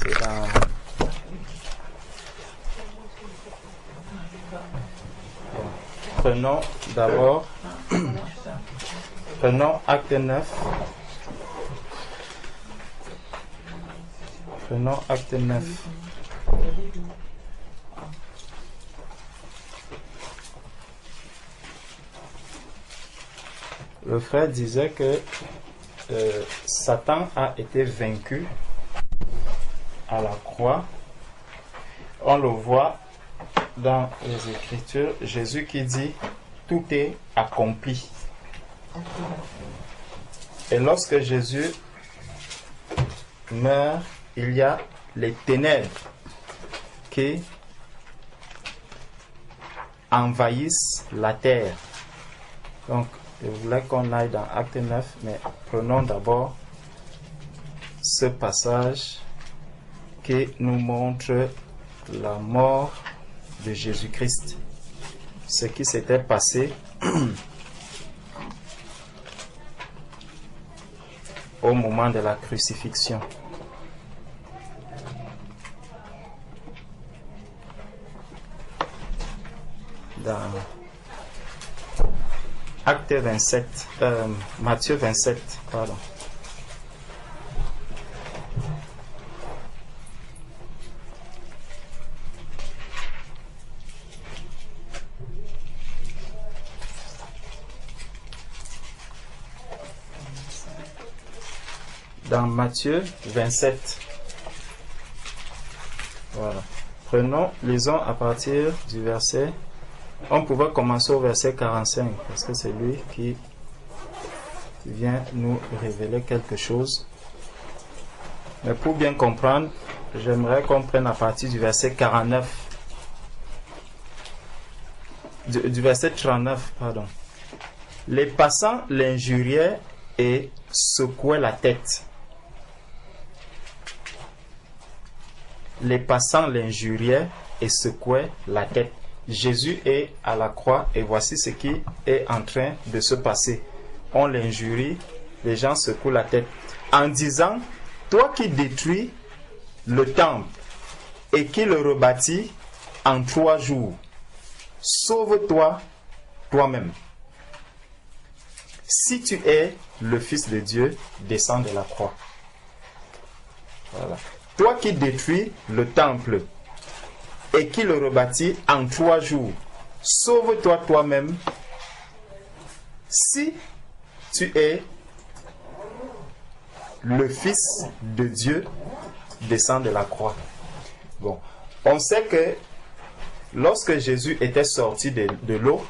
C'est dans... Prenons d'abord... Prenons acte 9. Prenons acte 9. Le frère disait que Satan a été vaincu à la croix. On le voit dans les Écritures, Jésus qui dit « Tout est accompli ». Et lorsque Jésus meurt, il y a les ténèbres qui envahissent la terre. Donc, je voulais qu'on aille dans Acte 9, mais prenons d'abord ce passage qui nous montre la mort de Jésus-Christ. Ce qui s'était passé au moment de la crucifixion. Dans Acte 27, Matthieu 27, pardon. Dans Matthieu 27, voilà. Lisons à partir du verset. On pouvait commencer au verset 45 parce que c'est lui qui vient nous révéler quelque chose. Mais pour bien comprendre, j'aimerais qu'on prenne à partir du verset 49. Du verset 39, pardon. Les passants l'injuriaient et secouaient la tête. Les passants l'injuriaient et secouaient la tête. Jésus est à la croix et voici ce qui est en train de se passer. On l'injurie, les gens secouent la tête en disant « Toi qui détruis le temple et qui le rebâtis en 3 jours, sauve-toi toi-même. Si tu es le Fils de Dieu, descends de la croix. » Voilà. Toi qui détruis le temple et qui le rebâtit en 3 jours, sauve-toi toi-même. Si tu es le Fils de Dieu, descends de la croix. Bon, on sait que lorsque Jésus était sorti de l'eau,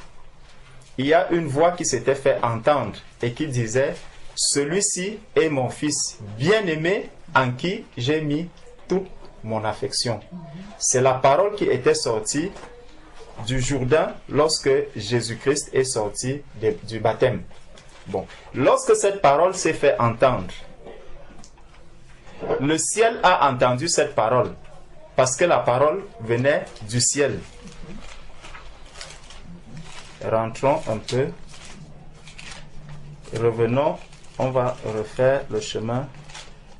il y a une voix qui s'était fait entendre et qui disait « Celui-ci est mon Fils bien-aimé en qui j'ai mis toute mon affection. » C'est la parole qui était sortie du Jourdain lorsque Jésus-Christ est sorti du baptême. Bon, lorsque cette parole s'est fait entendre, le ciel a entendu cette parole parce que la parole venait du ciel. Rentrons un peu. Revenons, on va refaire le chemin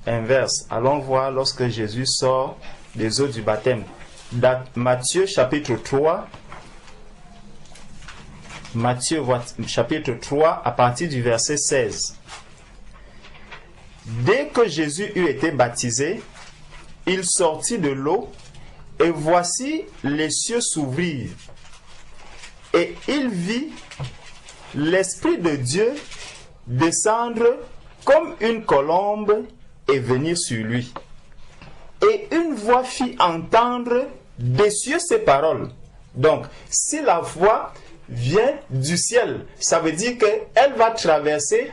inverse. Allons voir lorsque Jésus sort des eaux du baptême. Dans Matthieu chapitre 3, Matthieu chapitre 3 à partir du verset 16. Dès que Jésus eut été baptisé, il sortit de l'eau et voici les cieux s'ouvrirent. Et il vit l'Esprit de Dieu descendre comme une colombe et venir sur lui. Et une voix fit entendre des cieux ces paroles. Donc, si la voix vient du ciel, ça veut dire qu'elle va traverser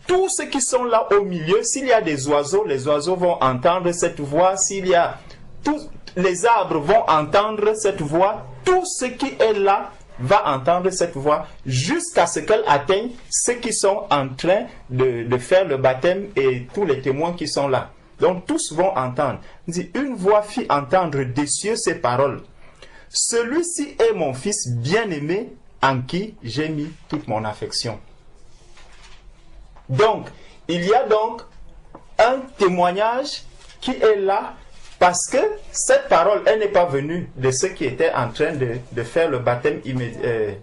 tous ceux qui sont là au milieu. S'il y a des oiseaux, les oiseaux vont entendre cette voix. S'il y a tous les arbres vont entendre cette voix. Tout ce qui est là va entendre cette voix jusqu'à ce qu'elle atteigne ceux qui sont en train de faire le baptême et tous les témoins qui sont là. Donc tous vont entendre. Il dit, une voix fit entendre des cieux ces paroles. Celui-ci est mon Fils bien-aimé en qui j'ai mis toute mon affection. Donc, il y a donc un témoignage qui est là Parce que cette parole, elle n'est pas venue de ceux qui étaient en train de faire le baptême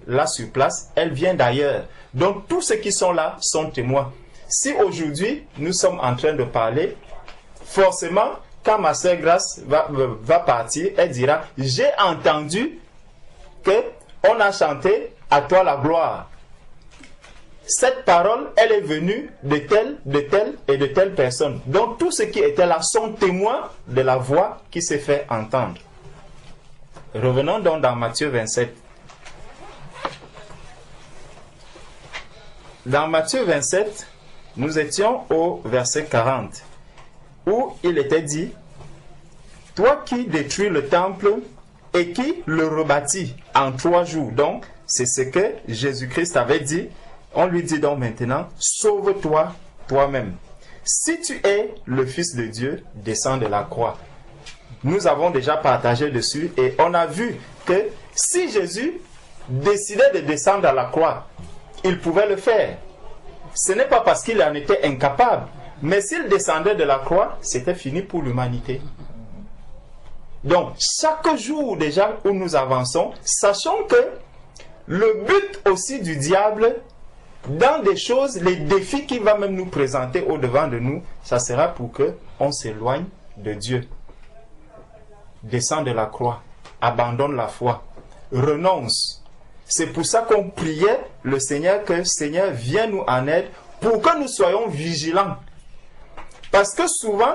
là sur place, elle vient d'ailleurs. Donc tous ceux qui sont là sont témoins. Si aujourd'hui nous sommes en train de parler, forcément, quand ma sœur Grace va partir, elle dira, j'ai entendu qu'on a chanté à toi la gloire. Cette parole, elle est venue de telle et de telle personne. Donc tous ceux qui étaient là sont témoins de la voix qui s'est fait entendre. Revenons donc dans Matthieu 27. Dans Matthieu 27, nous étions au verset 40, où il était dit, « Toi qui détruis le temple et qui le rebâtis en 3 jours. » Donc, c'est ce que Jésus-Christ avait dit. On lui dit donc maintenant, sauve-toi toi-même. Si tu es le Fils de Dieu, descends de la croix. Nous avons déjà partagé dessus et on a vu que si Jésus décidait de descendre à la croix, il pouvait le faire. Ce n'est pas parce qu'il en était incapable, mais s'il descendait de la croix, c'était fini pour l'humanité. Donc, chaque jour déjà où nous avançons, sachons que le but aussi du diable, dans des choses, les défis qu'il va même nous présenter au-devant de nous, ça sera pour qu'on s'éloigne de Dieu. Descends de la croix, abandonne la foi, renonce. C'est pour ça qu'on priait le Seigneur, que Seigneur vienne nous en aide pour que nous soyons vigilants. Parce que souvent,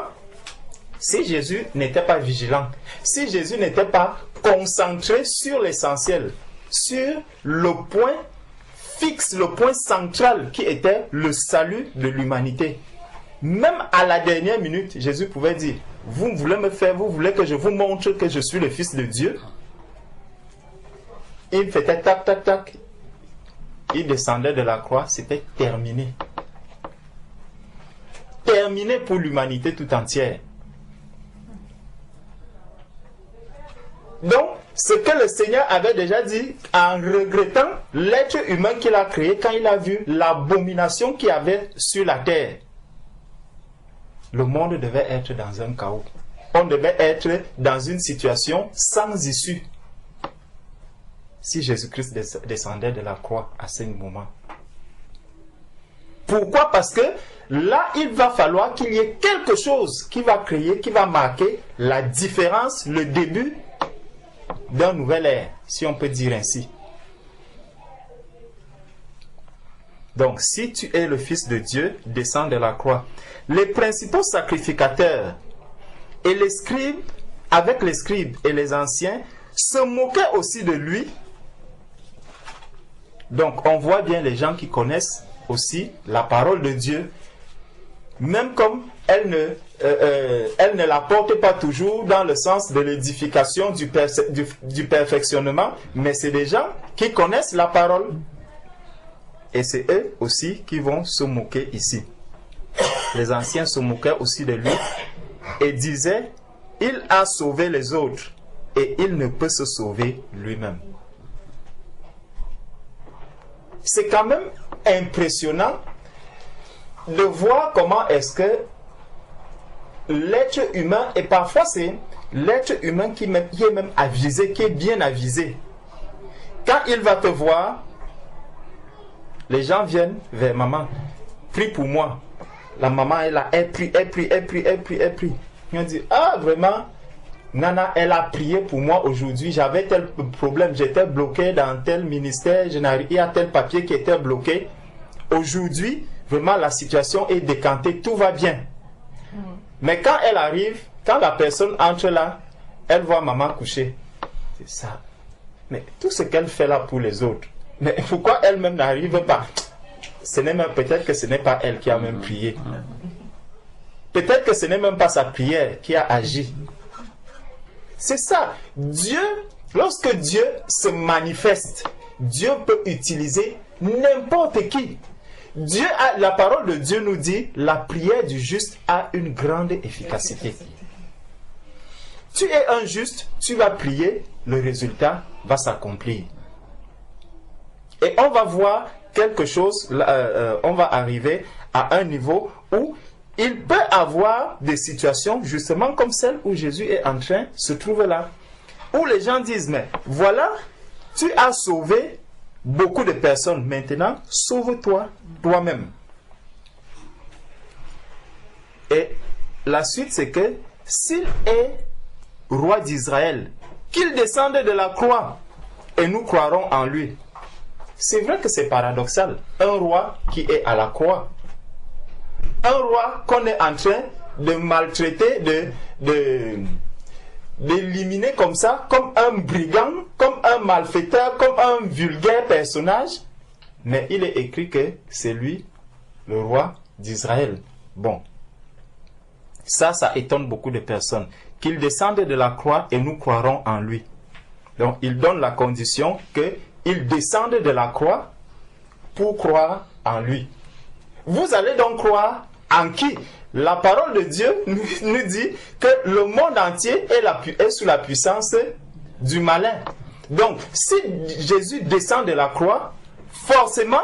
si Jésus n'était pas vigilant, si Jésus n'était pas concentré sur l'essentiel, sur le point fixe, le point central qui était le salut de l'humanité. Même à la dernière minute, Jésus pouvait dire, vous voulez me faire, vous voulez que je vous montre que je suis le Fils de Dieu? Il faisait tac, tac, tac. Il descendait de la croix, c'était terminé. Terminé pour l'humanité tout entière. Donc, ce que le Seigneur avait déjà dit en regrettant l'être humain qu'il a créé quand il a vu l'abomination qu'il y avait sur la terre. Le monde devait être dans un chaos. On devait être dans une situation sans issue. Si Jésus-Christ descendait de la croix à ce moment. Pourquoi? Parce que là, il va falloir qu'il y ait quelque chose qui va créer, qui va marquer la différence, le début d'un nouvel ère, si on peut dire ainsi. Donc, si tu es le Fils de Dieu, descends de la croix. Les principaux sacrificateurs et les scribes, avec les scribes et les anciens, se moquaient aussi de lui. Donc, on voit bien les gens qui connaissent aussi la parole de Dieu, même comme elle ne la porte pas toujours dans le sens de l'édification, du perfectionnement, mais c'est des gens qui connaissent la parole. Et c'est eux aussi qui vont se moquer ici. Les anciens se moquaient aussi de lui et disaient, il a sauvé les autres et il ne peut se sauver lui-même. C'est quand même impressionnant de voir comment est-ce que l'être humain, et parfois c'est l'être humain qui est même avisé, qui est bien avisé. Quand il va te voir, les gens viennent vers maman, prie pour moi. La maman est là, elle prie. Ils dit, ah vraiment, Nana, elle a prié pour moi aujourd'hui, j'avais tel problème, j'étais bloqué dans tel ministère, il y a tel papier qui était bloqué. Aujourd'hui, vraiment la situation est décantée, tout va bien. Mais quand elle arrive, quand la personne entre là, elle voit maman coucher. C'est ça. Mais tout ce qu'elle fait là pour les autres, mais pourquoi elle-même n'arrive pas? Peut-être que ce n'est pas elle qui a même prié. Peut-être que ce n'est même pas sa prière qui a agi. C'est ça. Dieu, lorsque Dieu se manifeste, Dieu peut utiliser n'importe qui. La parole de Dieu nous dit, la prière du juste a une grande efficacité. Tu es un juste, tu vas prier, le résultat va s'accomplir. Et on va voir quelque chose, on va arriver à un niveau où il peut avoir des situations justement comme celle où Jésus est en train de se trouver là. Où les gens disent, mais voilà, tu as sauvé beaucoup de personnes. Maintenant, sauve-toi toi-même. Et la suite, c'est que s'il est roi d'Israël, qu'il descende de la croix et nous croirons en lui. C'est vrai que c'est paradoxal. Un roi qui est à la croix. Un roi qu'on est en train de maltraiter, d'éliminer comme ça, comme un brigand, comme un malfaiteur, comme un vulgaire personnage. Mais il est écrit que c'est lui, le roi d'Israël. Bon. Ça étonne beaucoup de personnes. Qu'il descende de la croix et nous croirons en lui. Donc, il donne la condition qu'il descende de la croix pour croire en lui. Vous allez donc croire en qui? La parole de Dieu nous dit que le monde entier est sous la puissance du malin. Donc, si Jésus descend de la croix, forcément,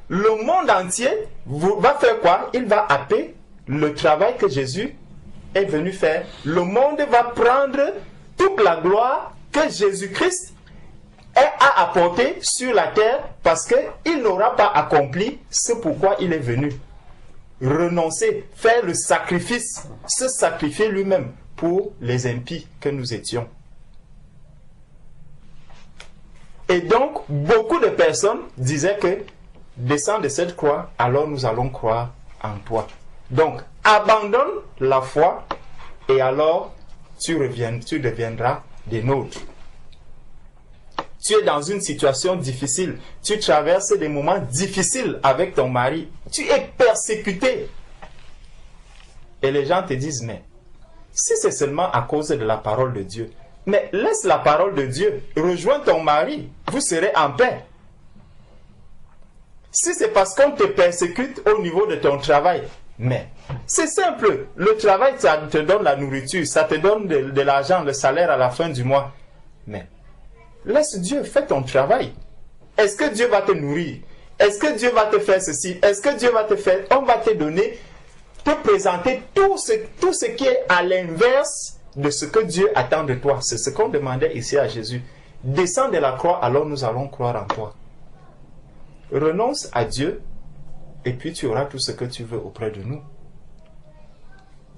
le monde entier va faire quoi? Il va happer le travail que Jésus est venu faire. Le monde va prendre toute la gloire que Jésus-Christ a apportée sur la terre parce qu'il n'aura pas accompli ce pourquoi il est venu. Renoncer, faire le sacrifice, se sacrifier lui-même pour les impies que nous étions. Et donc, beaucoup de personnes disaient que descends de cette croix, alors nous allons croire en toi. Donc, abandonne la foi et alors tu deviendras des nôtres. Tu es dans une situation difficile, tu traverses des moments difficiles avec ton mari, tu es persécuté. Et les gens te disent, mais si c'est seulement à cause de la parole de Dieu, mais laisse la parole de Dieu, rejoins ton mari, vous serez en paix. Si c'est parce qu'on te persécute au niveau de ton travail, mais c'est simple, le travail, ça te donne la nourriture, ça te donne de l'argent, le salaire à la fin du mois. Mais laisse Dieu faire ton travail. Est-ce que Dieu va te nourrir? Est-ce que Dieu va te faire ceci? Est-ce que Dieu va te faire? On va te donner, te présenter tout ce qui est à l'inverse de ce que Dieu attend de toi. C'est ce qu'on demandait ici à Jésus. Descends de la croix, alors nous allons croire en toi. Renonce à Dieu, et puis tu auras tout ce que tu veux auprès de nous.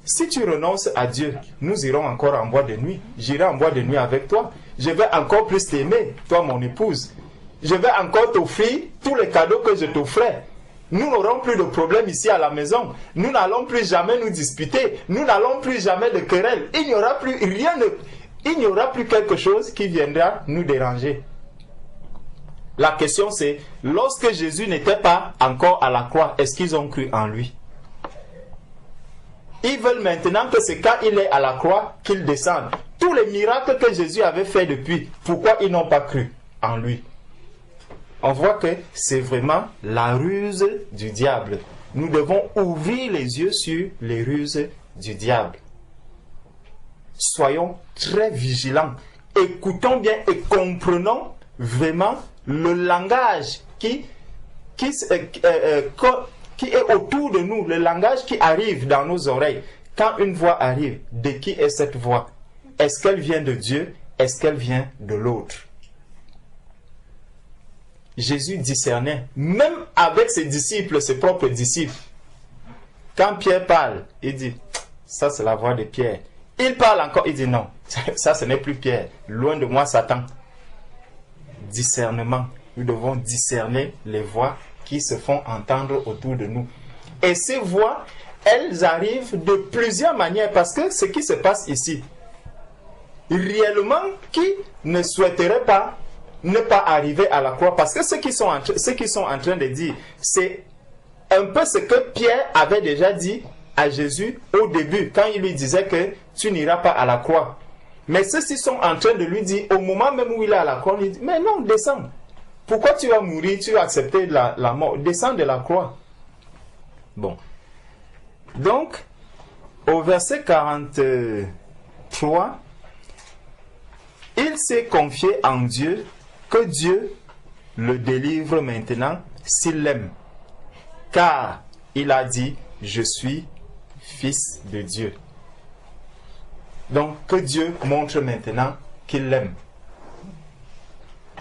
Si tu renonces à Dieu, nous irons encore en boîte de nuit. J'irai en boîte de nuit avec toi. Je vais encore plus t'aimer, toi mon épouse. Je vais encore t'offrir tous les cadeaux que je t'offrais. Nous n'aurons plus de problème ici à la maison. Nous n'allons plus jamais nous disputer. Nous n'allons plus jamais de querelles. Il n'y aura plus rien il n'y aura plus quelque chose qui viendra nous déranger. La question c'est, lorsque Jésus n'était pas encore à la croix, est-ce qu'ils ont cru en lui? Ils veulent maintenant que c'est quand il est à la croix qu'il descende. Tous les miracles que Jésus avait fait depuis, pourquoi ils n'ont pas cru en lui? On voit que c'est vraiment la ruse du diable. Nous devons ouvrir les yeux sur les ruses du diable. Soyons très vigilants. Écoutons bien et comprenons vraiment le langage qui est autour de nous, le langage qui arrive dans nos oreilles. Quand une voix arrive, de qui est cette voix? Est-ce qu'elle vient de Dieu? Est-ce qu'elle vient de l'autre? Jésus discernait, même avec ses disciples, ses propres disciples. Quand Pierre parle, il dit, ça c'est la voix de Pierre. Il parle encore, il dit non, ça ce n'est plus Pierre. Loin de moi Satan. Discernement. Nous devons discerner les voix qui se font entendre autour de nous. Et ces voix, elles arrivent de plusieurs manières parce que ce qui se passe ici, réellement, qui ne souhaiterait pas ne pas arriver à la croix, parce que ce qu'ils sont en train de dire, c'est un peu ce que Pierre avait déjà dit à Jésus au début, quand il lui disait que tu n'iras pas à la croix. Mais ceux-ci sont en train de lui dire, au moment même où il est à la croix, il dit, mais non, descends. Pourquoi tu vas mourir, tu vas accepter la mort? Descends de la croix. Bon. Donc, au verset 43, il s'est confié en Dieu, que Dieu le délivre maintenant s'il l'aime. Car il a dit, je suis fils de Dieu. Donc, que Dieu montre maintenant qu'il l'aime.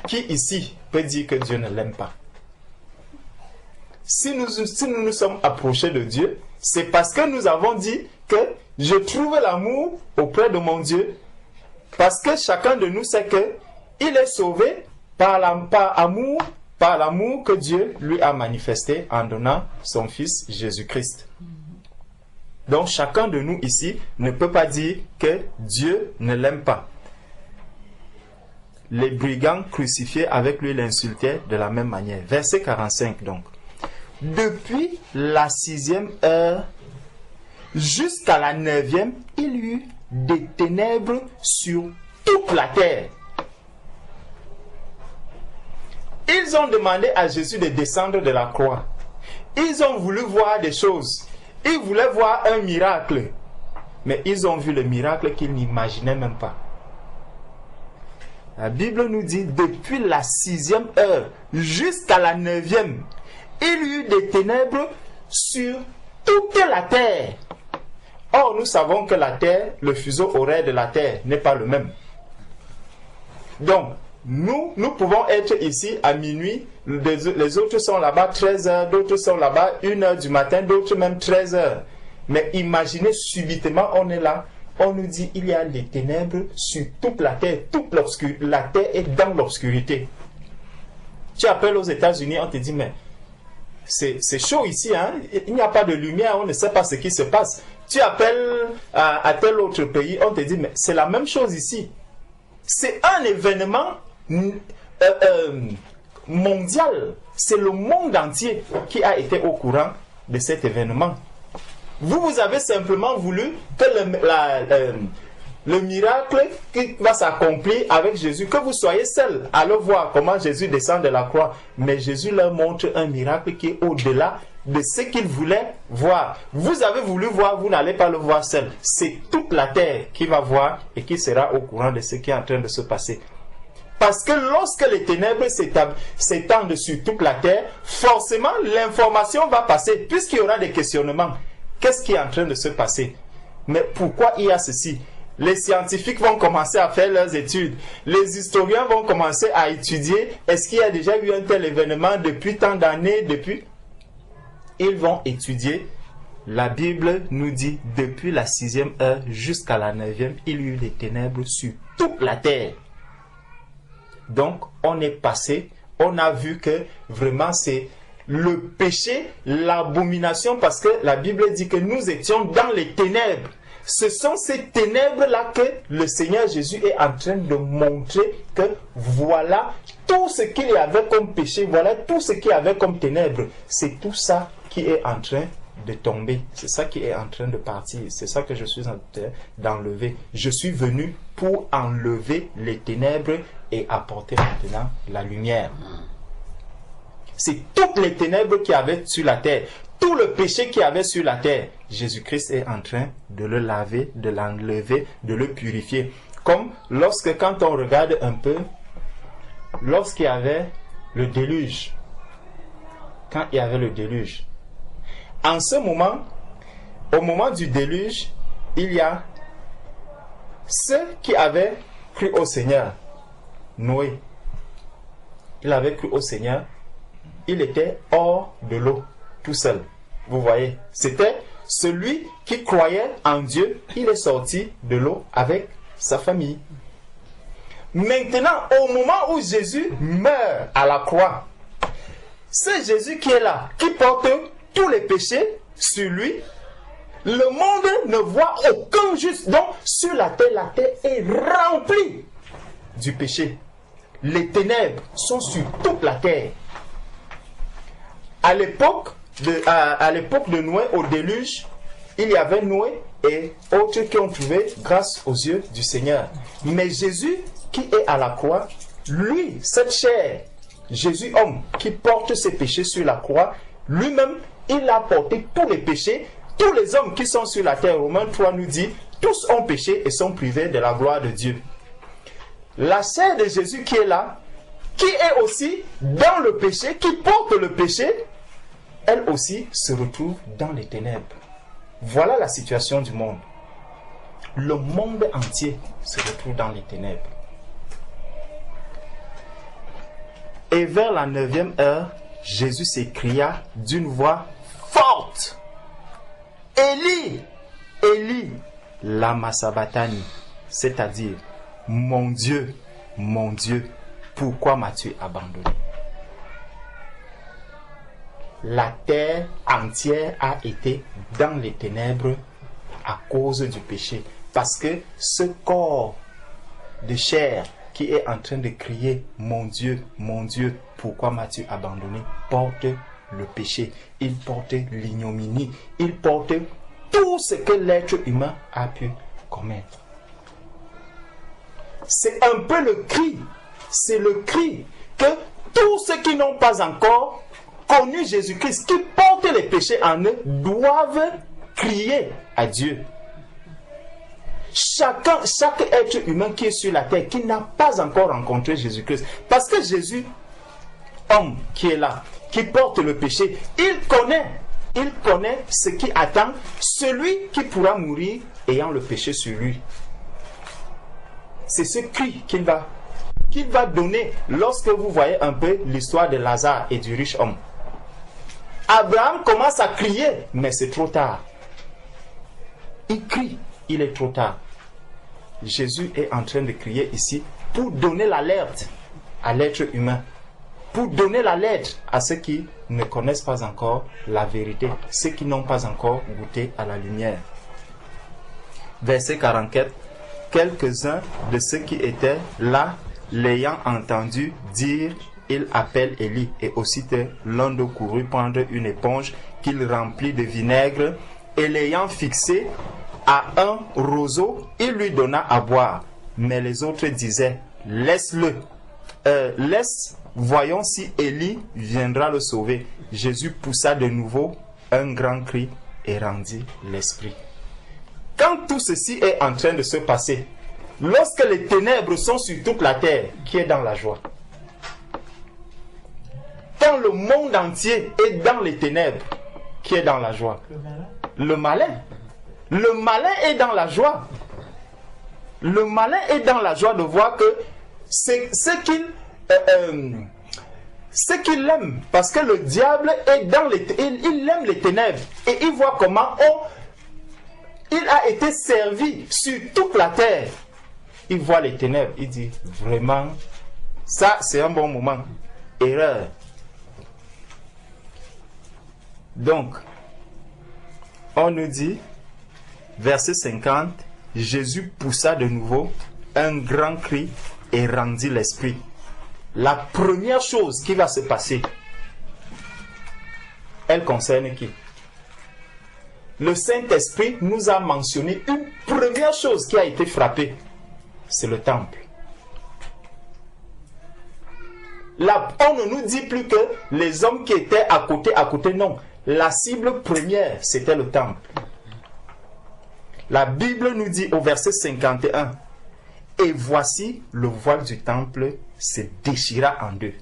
Qui ici peut dire que Dieu ne l'aime pas? Si nous nous sommes approchés de Dieu, c'est parce que nous avons dit que je trouve l'amour auprès de mon Dieu, parce que chacun de nous sait que il est sauvé par l'amour que Dieu lui a manifesté en donnant son Fils Jésus-Christ. Donc chacun de nous ici ne peut pas dire que Dieu ne l'aime pas. Les brigands crucifiés avec lui l'insultaient de la même manière. Verset 45 donc. Depuis la 6e heure jusqu'à la 9e, il y eut des ténèbres sur toute la terre. Ils ont demandé à Jésus de descendre de la croix. Ils ont voulu voir des choses. Ils voulaient voir un miracle. Mais ils ont vu le miracle qu'ils n'imaginaient même pas. La Bible nous dit, depuis la 6e heure jusqu'à la 9e, il y eut des ténèbres sur toute la terre. Or, nous savons que la terre, le fuseau horaire de la terre n'est pas le même. Donc, nous pouvons être ici à minuit, les autres sont là-bas 13 heures, d'autres sont là-bas 1 heure du matin, d'autres même 13 heures. Mais imaginez subitement, on est là, on nous dit il y a des ténèbres sur toute la terre, la terre est dans l'obscurité. Tu appelles aux États-Unis, on te dit mais c'est chaud ici, hein? Il n'y a pas de lumière, on ne sait pas ce qui se passe. Tu appelles à tel autre pays, on te dit mais c'est la même chose ici. C'est un événement mondial. C'est le monde entier qui a été au courant de cet événement. Vous avez simplement voulu que le miracle qui va s'accomplir avec Jésus, que vous soyez seul à le voir comment Jésus descend de la croix. Mais Jésus leur montre un miracle qui est au-delà de ce qu'ils voulaient voir. Vous avez voulu voir, vous n'allez pas le voir seul. C'est toute la terre qui va voir et qui sera au courant de ce qui est en train de se passer. Parce que lorsque les ténèbres s'étendent sur toute la terre, forcément l'information va passer, puisqu'il y aura des questionnements. Qu'est-ce qui est en train de se passer? Mais pourquoi il y a ceci? Les scientifiques vont commencer à faire leurs études. Les historiens vont commencer à étudier. Est-ce qu'il y a déjà eu un tel événement depuis tant d'années? Ils vont étudier. La Bible nous dit, depuis la 6e heure jusqu'à la 9e, il y a eu des ténèbres sur toute la terre. Donc, on est passé, on a vu que vraiment c'est le péché, l'abomination, parce que la Bible dit que nous étions dans les ténèbres. Ce sont ces ténèbres-là que le Seigneur Jésus est en train de montrer que voilà tout ce qu'il y avait comme péché, voilà tout ce qu'il y avait comme ténèbres. C'est tout ça qui est en train de tomber. C'est ça qui est en train de partir. C'est ça que je suis en train d'enlever. Je suis venu pour enlever les ténèbres et apporter maintenant la lumière. C'est toutes les ténèbres qu'il y avait sur la terre, tout le péché qu'il y avait sur la terre. Jésus-Christ est en train de le laver, de l'enlever, de le purifier. Comme quand on regarde un peu, lorsqu'il y avait le déluge, quand il y avait le déluge, en ce moment, au moment du déluge, il y a ceux qui avaient cru au Seigneur. Noé, il avait cru au Seigneur, il était hors de l'eau, tout seul. Vous voyez, c'était celui qui croyait en Dieu, il est sorti de l'eau avec sa famille. Maintenant, au moment où Jésus meurt à la croix, c'est Jésus qui est là, qui porte tous les péchés sur lui. Le monde ne voit aucun juste. Donc, sur la terre est remplie du péché. Les ténèbres sont sur toute la terre. À l'époque de Noé, au déluge, il y avait Noé et autres qui ont trouvé grâce aux yeux du Seigneur. Mais Jésus qui est à la croix, lui, cette chair, Jésus homme qui porte ses péchés sur la croix, lui-même, il a porté tous les péchés. Tous les hommes qui sont sur la terre, Romains 3 nous dit, tous ont péché et sont privés de la gloire de Dieu. La chair de Jésus qui est là, qui est aussi dans le péché, qui porte le péché, elle aussi se retrouve dans les ténèbres. Voilà la situation du monde. Le monde entier se retrouve dans les ténèbres. Et vers la 9e heure, Jésus s'écria d'une voix forte: Élie, Élie, lama sabachthani, c'est-à-dire, mon Dieu, pourquoi m'as-tu abandonné? La terre entière a été dans les ténèbres à cause du péché. Parce que ce corps de chair qui est en train de crier « Mon Dieu, pourquoi m'as-tu abandonné ?» porte le péché, il porte l'ignominie, il porte tout ce que l'être humain a pu commettre. C'est un peu le cri, c'est le cri que tous ceux qui n'ont pas encore connu Jésus-Christ, qui portent les péchés en eux, doivent crier à Dieu. Chaque être humain qui est sur la terre, qui n'a pas encore rencontré Jésus-Christ, parce que Jésus, homme qui est là, qui porte le péché, il connaît ce qui attend celui qui pourra mourir ayant le péché sur lui. C'est ce cri qu'il va donner lorsque vous voyez un peu l'histoire de Lazare et du riche homme. Abraham commence à crier, mais c'est trop tard. Il crie, il est trop tard. Jésus est en train de crier ici pour donner l'alerte à l'être humain, pour donner l'alerte à ceux qui ne connaissent pas encore la vérité, ceux qui n'ont pas encore goûté à la lumière. Verset 44. Quelques-uns de ceux qui étaient là, l'ayant entendu dire, il appelle Élie. Et aussitôt l'un d'eux courut prendre une éponge qu'il remplit de vinaigre, et l'ayant fixé à un roseau, il lui donna à boire. Mais les autres disaient, laisse-le, voyons si Élie viendra le sauver. Jésus poussa de nouveau un grand cri et rendit l'esprit. Quand tout ceci est en train de se passer, lorsque les ténèbres sont sur toute la terre, qui est dans la joie? Quand le monde entier est dans les ténèbres, qui est dans la joie? Le malin. Le malin est dans la joie. Le malin est dans la joie de voir que c'est ce qu'il aime, parce que le diable est dans il aime les ténèbres et il voit comment il a été servi sur toute la terre. Il voit les ténèbres, il dit vraiment, ça c'est un bon moment. Erreur. Donc, on nous dit, verset 50, Jésus poussa de nouveau un grand cri et rendit l'esprit. La première chose qui va se passer, elle concerne qui? Le Saint-Esprit nous a mentionné une première chose qui a été frappée, c'est le temple. Là, on ne nous dit plus que les hommes qui étaient à côté, non. La cible première, c'était le temple. La Bible nous dit au verset 51, et voici le voile du temple se déchira en deux.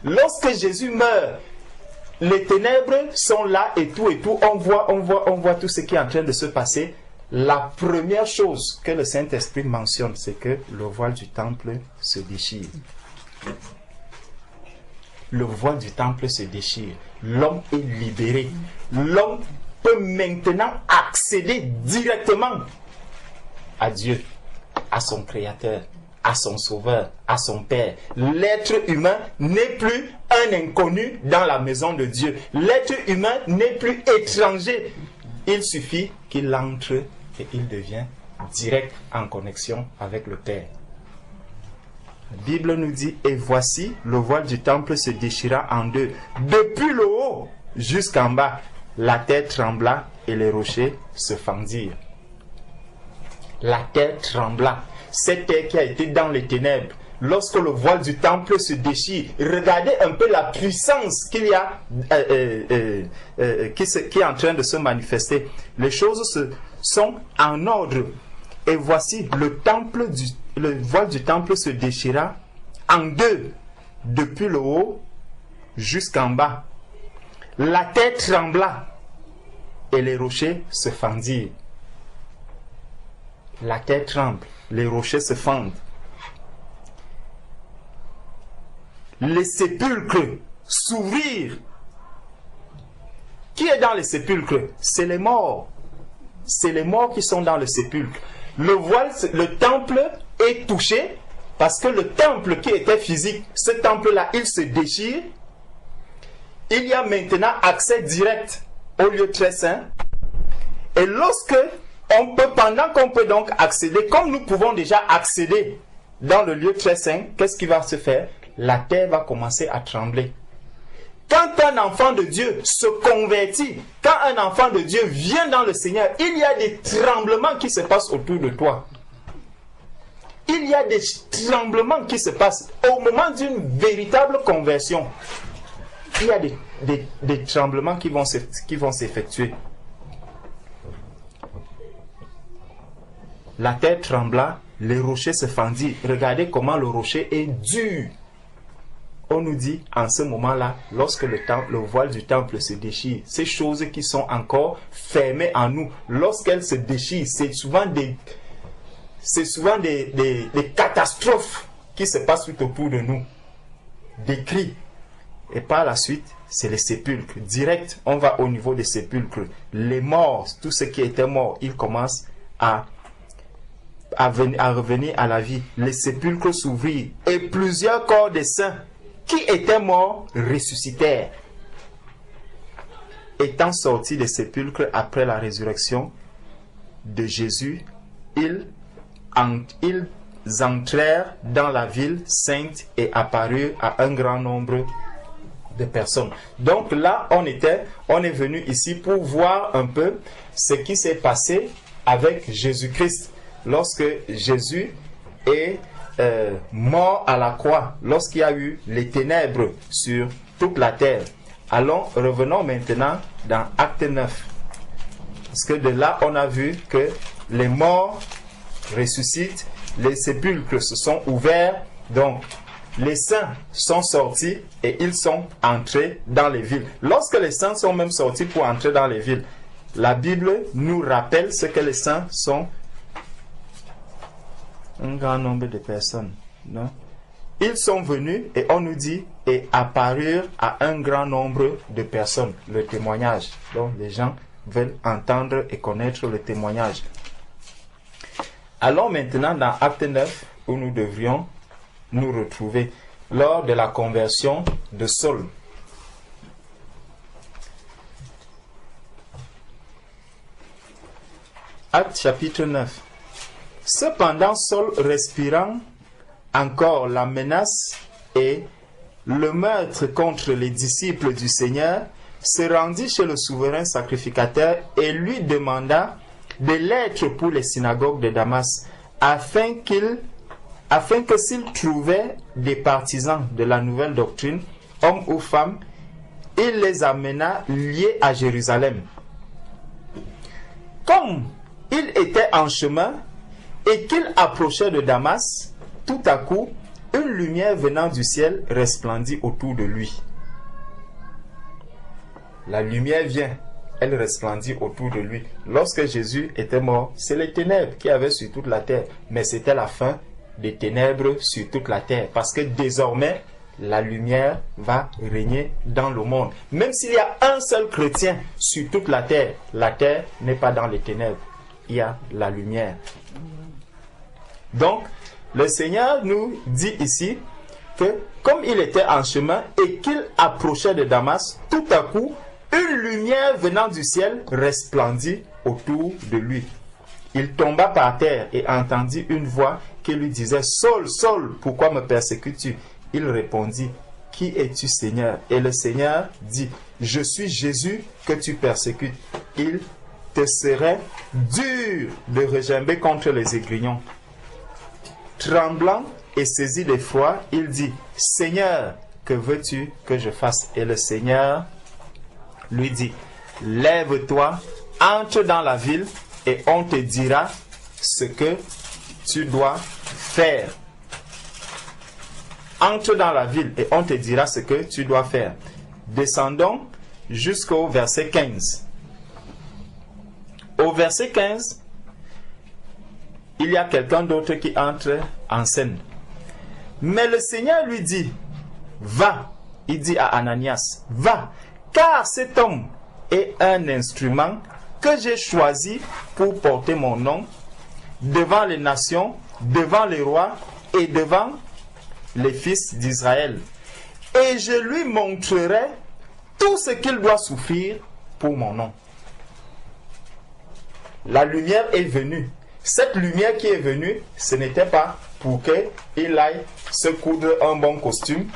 Lorsque Jésus meurt, les ténèbres sont là et tout, on voit tout ce qui est en train de se passer. La première chose que le Saint-Esprit mentionne, c'est que le voile du temple se déchire. Le voile du temple se déchire. L'homme est libéré. L'homme peut maintenant accéder directement à Dieu, à son Créateur, à son Sauveur, à son Père. L'être humain n'est plus un inconnu dans la maison de Dieu. L'être humain n'est plus étranger. Il suffit qu'il entre et il devient direct en connexion avec le Père. La Bible nous dit, et voici, le voile du temple se déchira en deux. Depuis le haut jusqu'en bas, la terre trembla et les rochers se fendirent. La terre trembla. Cette terre qui a été dans les ténèbres, lorsque le voile du temple se déchire, regardez un peu la puissance qu'il y a, qui est en train de se manifester. Les choses sont en ordre. Et voici, le voile du temple se déchira en deux, depuis le haut jusqu'en bas. La terre trembla. et les rochers se fendirent. La terre tremble, les rochers se fendent. Les sépulcres s'ouvrirent. Qui est dans les sépulcres? C'est les morts. C'est les morts qui sont dans le sépulcre. Le voile, le temple est touché parce que le temple qui était physique, ce temple-là, il se déchire. Il y a maintenant accès direct au lieu très saint. Et lorsque pendant qu'on peut donc accéder, comme nous pouvons déjà accéder dans le lieu très saint, qu'est-ce qui va se faire? La terre va commencer à trembler. Quand un enfant de Dieu se convertit, quand un enfant de Dieu vient dans le Seigneur, il y a des tremblements qui se passent autour de toi. Il y a des tremblements qui se passent au moment d'une véritable conversion. Il y a des tremblements qui vont s'effectuer. La terre trembla, les rochers se fendirent. Regardez comment le rocher est dur. On nous dit en ce moment-là, lorsque le voile du temple se déchire, ces choses qui sont encore fermées en nous, lorsqu'elles se déchirent, c'est souvent des catastrophes qui se passent tout autour de nous. Des cris. Et par la suite, c'est les sépulcres. Direct, on va au niveau des sépulcres. Les morts, tous ceux qui étaient morts, ils commencent à revenir à la vie. Les sépulcres s'ouvrirent et plusieurs corps des saints qui étaient morts ressuscitèrent. Étant sortis des sépulcres après la résurrection de Jésus, ils entrèrent dans la ville sainte et apparurent à un grand nombre de personnes. Donc là, on est venu ici pour voir un peu ce qui s'est passé avec Jésus-Christ. Lorsque Jésus est mort à la croix, lorsqu'il y a eu les ténèbres sur toute la terre. Revenons maintenant dans Acte 9. Parce que de là, on a vu que les morts ressuscitent, les sépulcres se sont ouverts, donc les saints sont sortis et ils sont entrés dans les villes. Lorsque les saints sont même sortis pour entrer dans les villes, la Bible nous rappelle ce que les saints sont. Un grand nombre de personnes, non? Ils sont venus et on nous dit et apparurent à un grand nombre de personnes. Le témoignage. Donc les gens veulent entendre et connaître le témoignage. Allons maintenant dans Acte 9 où nous devrions nous retrouver lors de la conversion de Saul. Acte chapitre 9. Cependant, Saul, respirant encore la menace et le meurtre contre les disciples du Seigneur, se rendit chez le souverain sacrificateur et lui demanda des lettres pour les synagogues de Damas, afin que s'il trouvait des partisans de la nouvelle doctrine, hommes ou femmes, il les amena liés à Jérusalem. Comme il était en chemin, et qu'il approchait de Damas, tout à coup, une lumière venant du ciel resplendit autour de lui. La lumière vient, elle resplendit autour de lui. Lorsque Jésus était mort, c'est les ténèbres qui avaient sur toute la terre, mais c'était la fin des ténèbres sur toute la terre, parce que désormais, la lumière va régner dans le monde. Même s'il y a un seul chrétien sur toute la terre n'est pas dans les ténèbres, il y a la lumière. Donc, le Seigneur nous dit ici que comme il était en chemin et qu'il approchait de Damas, tout à coup, une lumière venant du ciel resplendit autour de lui. Il tomba par terre et entendit une voix qui lui disait « Saul, Saul, pourquoi me persécutes-tu » Il répondit « Qui es-tu, Seigneur ?» Et le Seigneur dit « Je suis Jésus que tu persécutes. Il te serait dur de regimber contre les aiguillons. » Tremblant et saisi d'effroi, il dit « Seigneur, que veux-tu que je fasse ?» Et le Seigneur lui dit « Lève-toi, entre dans la ville et on te dira ce que tu dois faire. » Entre dans la ville et on te dira ce que tu dois faire. Descendons jusqu'au verset 15. Au verset 15, il y a quelqu'un d'autre qui entre en scène. Mais le Seigneur lui dit, va, il dit à Ananias, va, car cet homme est un instrument que j'ai choisi pour porter mon nom devant les nations, devant les rois et devant les fils d'Israël. Et je lui montrerai tout ce qu'il doit souffrir pour mon nom. La lumière est venue. Cette lumière qui est venue, ce n'était pas pour qu'il aille se coudre un bon costume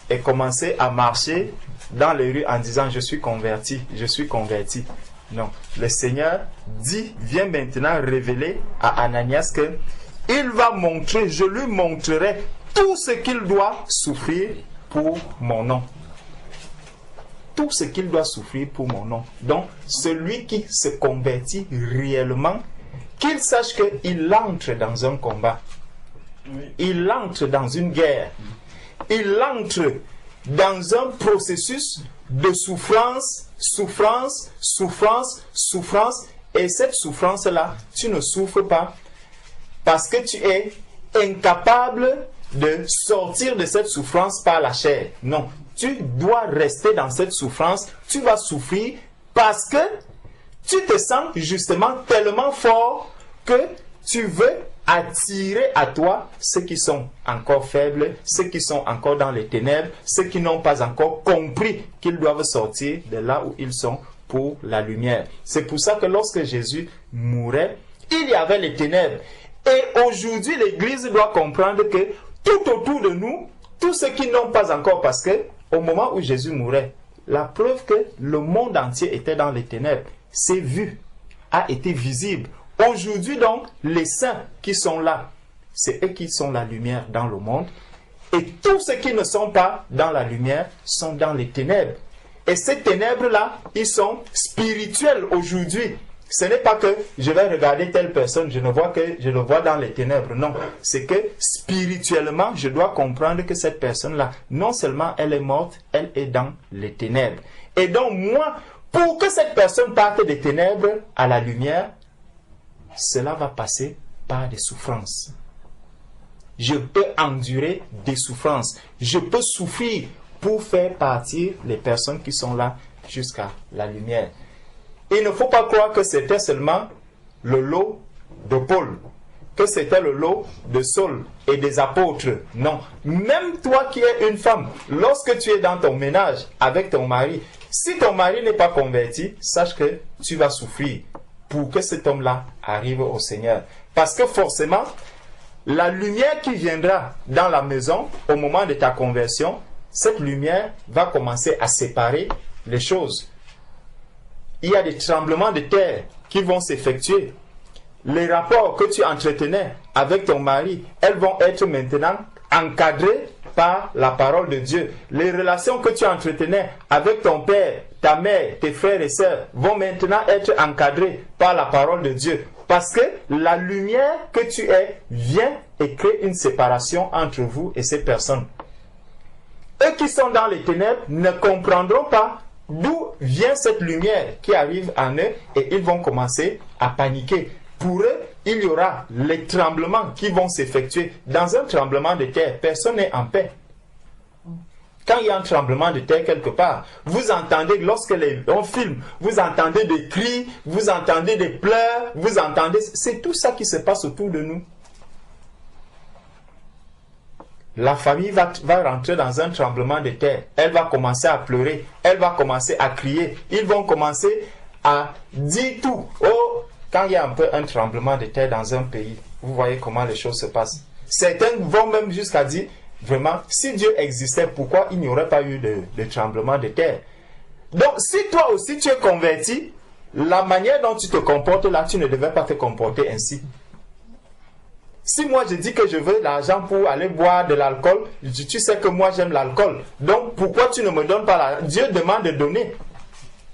et commencer à marcher dans les rues en disant je suis converti, je suis converti. Non, le Seigneur vient maintenant révéler à Ananias que il va montrer, je lui montrerai tout ce qu'il doit souffrir pour mon nom. Tout ce qu'il doit souffrir pour mon nom. Donc, celui qui se convertit réellement, qu'il sache qu'il entre dans un combat. Il entre dans une guerre. Il entre dans un processus de souffrance, souffrance, souffrance, souffrance. Et cette souffrance-là, tu ne souffres pas parce que tu es incapable de sortir de cette souffrance par la chair. Non, tu dois rester dans cette souffrance. Tu vas souffrir parce que tu te sens justement tellement fort que tu veux attirer à toi ceux qui sont encore faibles, ceux qui sont encore dans les ténèbres, ceux qui n'ont pas encore compris qu'ils doivent sortir de là où ils sont pour la lumière. C'est pour ça que lorsque Jésus mourait, il y avait les ténèbres. Et aujourd'hui, l'Église doit comprendre que tout autour de nous, tous ceux qui n'ont pas encore, parce que au moment où Jésus mourait, la preuve que le monde entier était dans les ténèbres, c'est vu, a été visible. Aujourd'hui donc, les saints qui sont là, c'est eux qui sont la lumière dans le monde. Et tous ceux qui ne sont pas dans la lumière sont dans les ténèbres. Et ces ténèbres-là, ils sont spirituels aujourd'hui. Ce n'est pas que je vais regarder telle personne, je le vois dans les ténèbres. Non, c'est que spirituellement, je dois comprendre que cette personne-là, non seulement elle est morte, elle est dans les ténèbres. Et donc moi, pour que cette personne parte des ténèbres à la lumière, cela va passer par des souffrances. Je peux endurer des souffrances. Je peux souffrir pour faire partir les personnes qui sont là jusqu'à la lumière. Il ne faut pas croire que c'était seulement le lot de Paul, que c'était le lot de Saul et des apôtres. Non. Même toi qui es une femme, lorsque tu es dans ton ménage avec ton mari, si ton mari n'est pas converti, sache que tu vas souffrir pour que cet homme-là arrive au Seigneur. Parce que forcément, la lumière qui viendra dans la maison au moment de ta conversion, cette lumière va commencer à séparer les choses. Il y a des tremblements de terre qui vont s'effectuer. Les rapports que tu entretenais avec ton mari, elles vont être maintenant encadrées par la parole de Dieu. Les relations que tu entretenais avec ton père, ta mère, tes frères et sœurs vont maintenant être encadrées par la parole de Dieu. Parce que la lumière que tu es vient et crée une séparation entre vous et ces personnes. Eux qui sont dans les ténèbres ne comprendront pas d'où vient cette lumière qui arrive en eux et ils vont commencer à paniquer. Pour eux, il y aura les tremblements qui vont s'effectuer. Dans un tremblement de terre, personne n'est en paix. Quand il y a un tremblement de terre quelque part, vous entendez, lorsque on filme, vous entendez des cris, vous entendez des pleurs, vous entendez... C'est tout ça qui se passe autour de nous. La famille va rentrer dans un tremblement de terre. Elle va commencer à pleurer. Elle va commencer à crier. Ils vont commencer à dire tout. Oh, quand il y a un peu un tremblement de terre dans un pays, vous voyez comment les choses se passent. Certains vont même jusqu'à dire, vraiment, si Dieu existait, pourquoi il n'y aurait pas eu de tremblement de terre? Donc, si toi aussi tu es converti, la manière dont tu te comportes là, tu ne devais pas te comporter ainsi. Si moi je dis que je veux l'argent pour aller boire de l'alcool, tu sais que moi j'aime l'alcool. Donc pourquoi tu ne me donnes pas l'argent? Dieu demande de donner.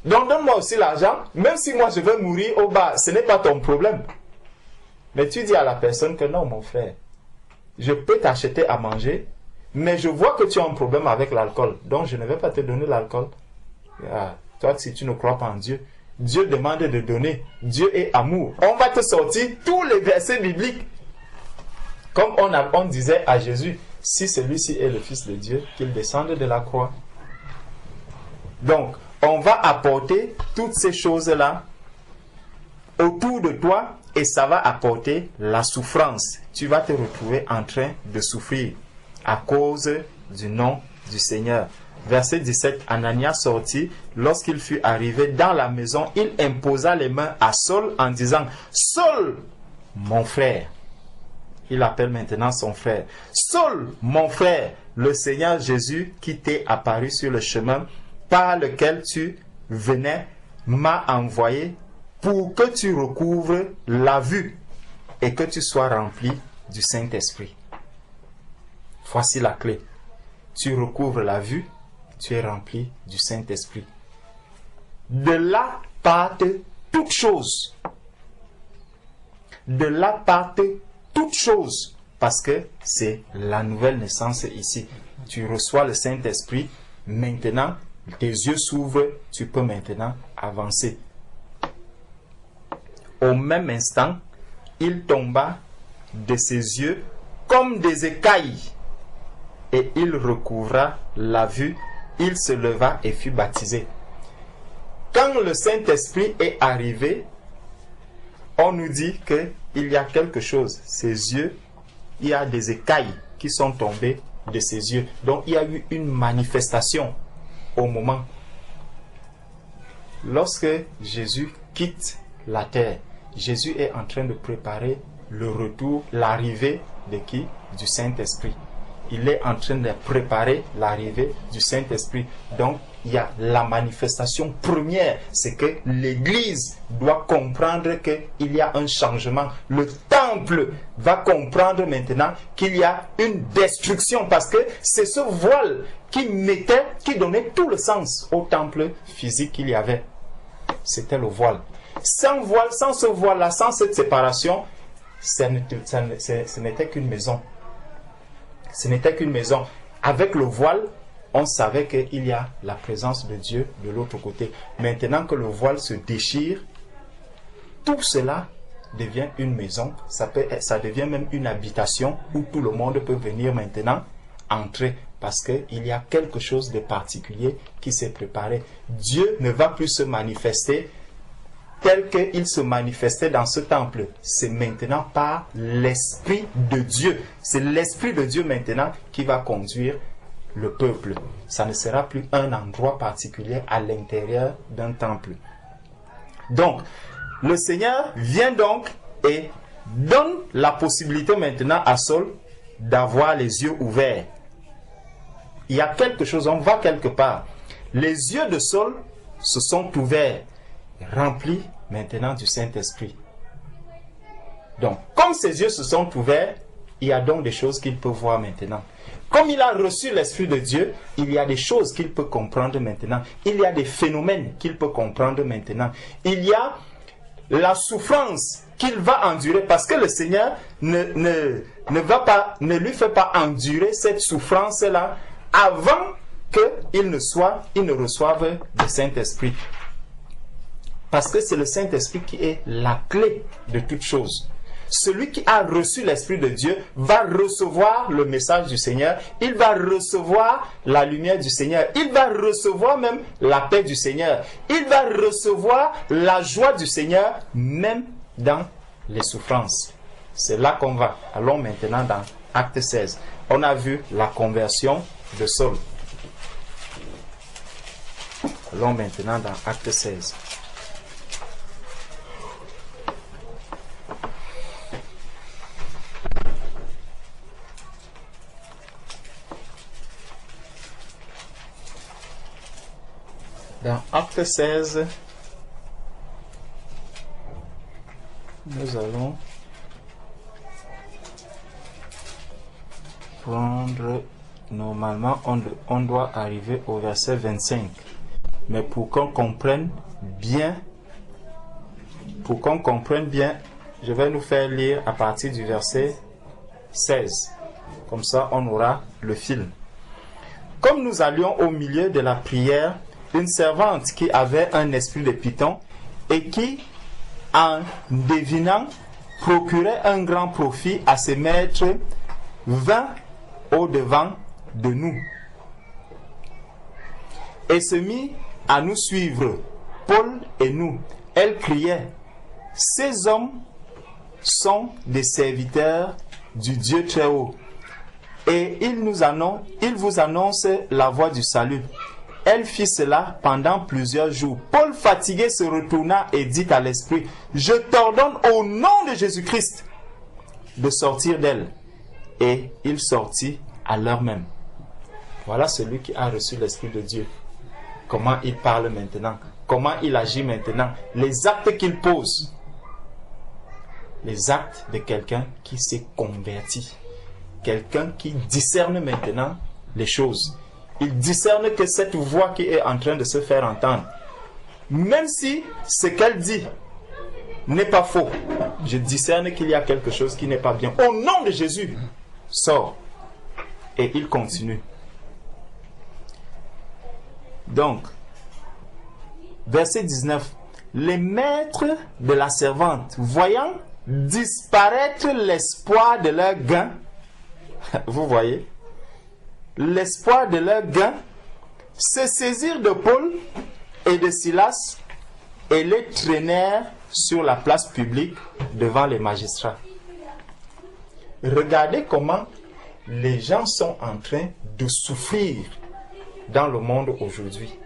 Donc donne-moi aussi l'argent, même si moi je veux mourir au bas, ce n'est pas ton problème. Mais tu dis à la personne que non mon frère, je peux t'acheter à manger, mais je vois que tu as un problème avec l'alcool, donc je ne vais pas te donner l'alcool. Ah, toi si tu ne crois pas en Dieu. Dieu demande de donner. Dieu est amour. On va te sortir tous les versets bibliques. Comme on disait à Jésus, si celui-ci est le Fils de Dieu, qu'il descende de la croix. Donc, on va apporter toutes ces choses-là autour de toi et ça va apporter la souffrance. Tu vas te retrouver en train de souffrir à cause du nom du Seigneur. Verset 17, Ananias sortit. Lorsqu'il fut arrivé dans la maison, il imposa les mains à Saul en disant, Saul, mon frère. Il appelle maintenant son frère. Saul, mon frère, le Seigneur Jésus qui t'est apparu sur le chemin par lequel tu venais m'a envoyé pour que tu recouvres la vue et que tu sois rempli du Saint-Esprit. Voici la clé. Tu recouvres la vue, tu es rempli du Saint-Esprit. De là partent toutes choses. De là partent toutes choses. Parce que c'est la nouvelle naissance ici. Tu reçois le Saint-Esprit. Maintenant, tes yeux s'ouvrent. Tu peux maintenant avancer. Au même instant, il tomba de ses yeux comme des écailles. Et il recouvra la vue. Il se leva et fut baptisé. Quand le Saint-Esprit est arrivé, on nous dit qu'il y a quelque chose. Ses yeux, il y a des écailles qui sont tombées de ses yeux. Donc il y a eu une manifestation au moment. Lorsque Jésus quitte la terre, Jésus est en train de préparer le retour, l'arrivée de qui? Du Saint-Esprit. Il est en train de préparer l'arrivée du Saint-Esprit. Donc, il y a la manifestation première, c'est que l'Église doit comprendre qu'il y a un changement. Le temple va comprendre maintenant qu'il y a une destruction parce que c'est ce voile qui donnait tout le sens au temple physique qu'il y avait. C'était le voile. Sans voile, sans ce voile-là, sans cette séparation, ce n'était qu'une maison. Ce n'était qu'une maison. Avec le voile, on savait qu'il y a la présence de Dieu de l'autre côté. Maintenant que le voile se déchire, tout cela devient une maison. Ça devient même une habitation où tout le monde peut venir maintenant entrer. Parce qu'il y a quelque chose de particulier qui s'est préparé. Dieu ne va plus se manifester tel qu'il se manifestait dans ce temple. C'est maintenant par l'Esprit de Dieu. C'est l'Esprit de Dieu maintenant qui va conduire le peuple. Ça ne sera plus un endroit particulier à l'intérieur d'un temple. Donc, le Seigneur vient donc et donne la possibilité maintenant à Saul d'avoir les yeux ouverts. Il y a quelque chose, on va quelque part. Les yeux de Saul se sont ouverts, remplis maintenant du Saint-Esprit. Donc, comme ses yeux se sont ouverts, il y a donc des choses qu'il peut voir maintenant. Comme il a reçu l'Esprit de Dieu, il y a des choses qu'il peut comprendre maintenant. Il y a des phénomènes qu'il peut comprendre maintenant. Il y a la souffrance qu'il va endurer parce que le Seigneur ne lui fait pas endurer cette souffrance-là avant qu'il ne reçoive le Saint-Esprit. Parce que c'est le Saint-Esprit qui est la clé de toute chose. Celui qui a reçu l'Esprit de Dieu va recevoir le message du Seigneur. Il va recevoir la lumière du Seigneur. Il va recevoir même la paix du Seigneur. Il va recevoir la joie du Seigneur, même dans les souffrances. C'est là qu'on va. Allons maintenant dans Acte 16. On a vu la conversion de Saul. Allons maintenant dans Acte 16. Dans Acte 16, nous allons prendre, normalement on doit arriver au verset 25. Mais pour qu'on comprenne bien, je vais nous faire lire à partir du verset 16. Comme ça, on aura le fil. Comme nous allions au milieu de la prière, une servante qui avait un esprit de python et qui, en devinant, procurait un grand profit à ses maîtres, vint au-devant de nous et se mit à nous suivre, Paul et nous. Elle criait, « Ces hommes sont des serviteurs du Dieu très haut, et ils vous annoncent la voie du salut. » Elle fit cela pendant plusieurs jours. Paul, fatigué, se retourna et dit à l'esprit, « Je t'ordonne au nom de Jésus-Christ de sortir d'elle. » Et il sortit à l'heure même. Voilà celui qui a reçu l'Esprit de Dieu. Comment il parle maintenant, comment il agit maintenant, les actes qu'il pose. Les actes de quelqu'un qui s'est converti. Quelqu'un qui discerne maintenant les choses. Il discerne que cette voix qui est en train de se faire entendre, même si ce qu'elle dit n'est pas faux, je discerne qu'il y a quelque chose qui n'est pas bien. Au nom de Jésus, sors. Et il continue. Donc, verset 19. Les maîtres de la servante, voyant disparaître l'espoir de leur gain, vous voyez, l'espoir de leur gain, se saisirent de Paul et de Silas et les traînèrent sur la place publique devant les magistrats. Regardez comment les gens sont en train de souffrir dans le monde aujourd'hui.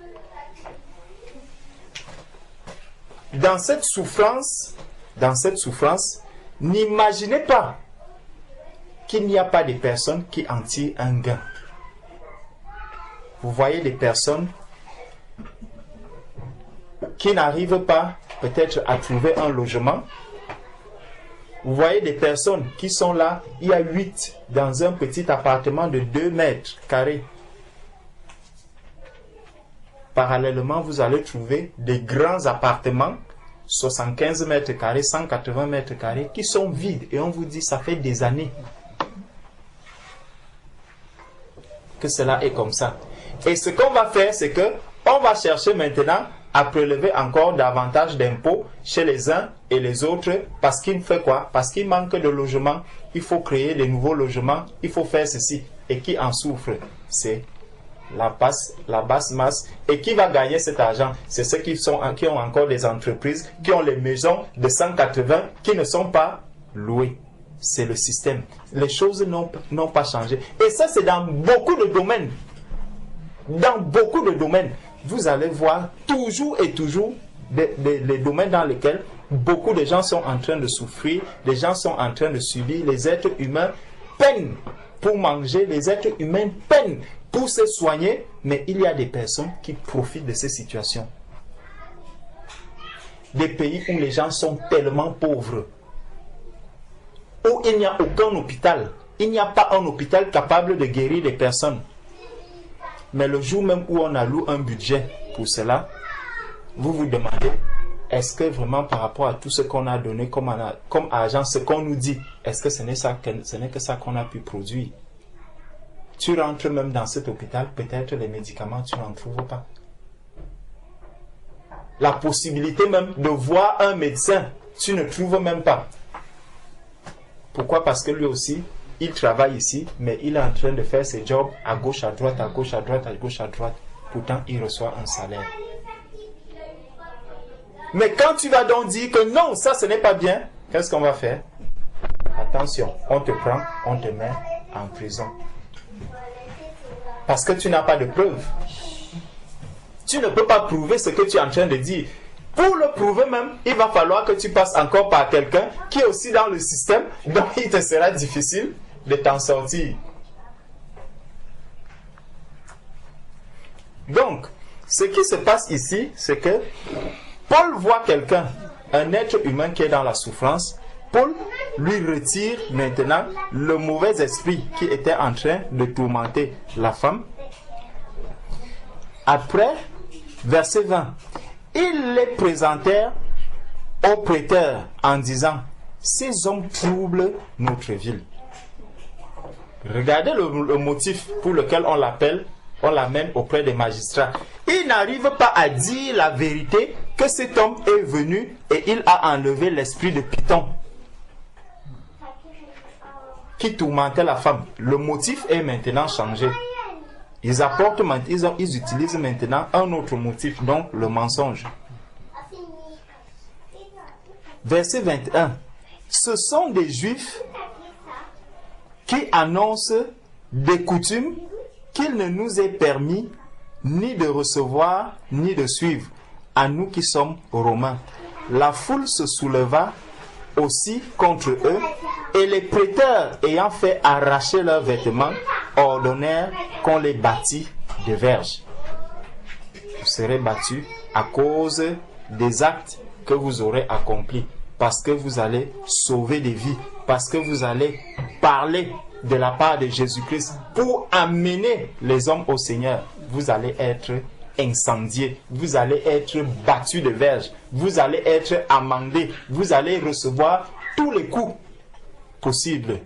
Dans cette souffrance, n'imaginez pas qu'il n'y a pas de personnes qui en tirent un gain. Vous voyez des personnes qui n'arrivent pas peut-être à trouver un logement. Vous voyez des personnes qui sont là, il y a 8 dans un petit appartement de 2 mètres carrés. Parallèlement, vous allez trouver des grands appartements, 75 mètres carrés, 180 mètres carrés, qui sont vides. Et on vous dit, ça fait des années que cela est comme ça. Et ce qu'on va faire, c'est que on va chercher maintenant à prélever encore davantage d'impôts chez les uns et les autres, parce qu'il fait quoi? Parce qu'il manque de logements, il faut créer de nouveaux logements, il faut faire ceci. Et qui en souffre? C'est la basse masse. Et qui va gagner cet argent? C'est ceux qui ont encore des entreprises, qui ont les maisons de 180 qui ne sont pas louées. C'est le système. Les choses n'ont pas changé. Et ça, c'est dans beaucoup de domaines. Dans beaucoup de domaines. Vous allez voir toujours et toujours les domaines dans lesquels beaucoup de gens sont en train de souffrir, les gens sont en train de subir, les êtres humains peinent pour manger, les êtres humains peinent pour se soigner, mais il y a des personnes qui profitent de ces situations. Des pays où les gens sont tellement pauvres, où il n'y a aucun hôpital, il n'y a pas un hôpital capable de guérir les personnes. Mais le jour même où on alloue un budget pour cela, vous vous demandez, est-ce que vraiment par rapport à tout ce qu'on a donné comme argent, ce qu'on nous dit, est-ce que ce n'est que ça qu'on a pu produire? Tu rentres même dans cet hôpital, peut-être les médicaments, tu n'en trouves pas. La possibilité même de voir un médecin, tu ne trouves même pas. Pourquoi? Parce que lui aussi, il travaille ici, mais il est en train de faire ses jobs à gauche, à droite, à gauche, à droite, à gauche, à droite. Pourtant, il reçoit un salaire. Mais quand tu vas donc dire que non, ça ce n'est pas bien, qu'est-ce qu'on va faire? Attention, on te prend, on te met en prison. Parce que tu n'as pas de preuves. Tu ne peux pas prouver ce que tu es en train de dire. Pour le prouver même, il va falloir que tu passes encore par quelqu'un qui est aussi dans le système, donc il te sera difficile de t'en sortir. Donc, ce qui se passe ici, c'est que Paul voit quelqu'un, un être humain qui est dans la souffrance. Paul lui retire maintenant le mauvais esprit qui était en train de tourmenter la femme. Après, verset 20, ils les présentèrent au prêteur en disant, ces hommes troublent notre ville. Regardez le motif pour lequel on l'amène auprès des magistrats. Il n'arrive pas à dire la vérité que cet homme est venu et il a enlevé l'esprit de Python qui tourmentait la femme. Le motif est maintenant changé. Ils utilisent maintenant un autre motif, donc le mensonge. Verset 21. Ce sont des Juifs qui annoncent des coutumes qu'il ne nous est permis ni de recevoir ni de suivre, à nous qui sommes Romains. La foule se souleva aussi contre eux, et les prêteurs ayant fait arracher leurs vêtements, ordonnèrent qu'on les bâtît de verges. Vous serez battus à cause des actes que vous aurez accomplis, parce que vous allez sauver des vies, parce que vous allez parler de la part de Jésus-Christ pour amener les hommes au Seigneur. Vous allez être incendiés, vous allez être battus de verges, vous allez être amendés, vous allez recevoir tous les coups possibles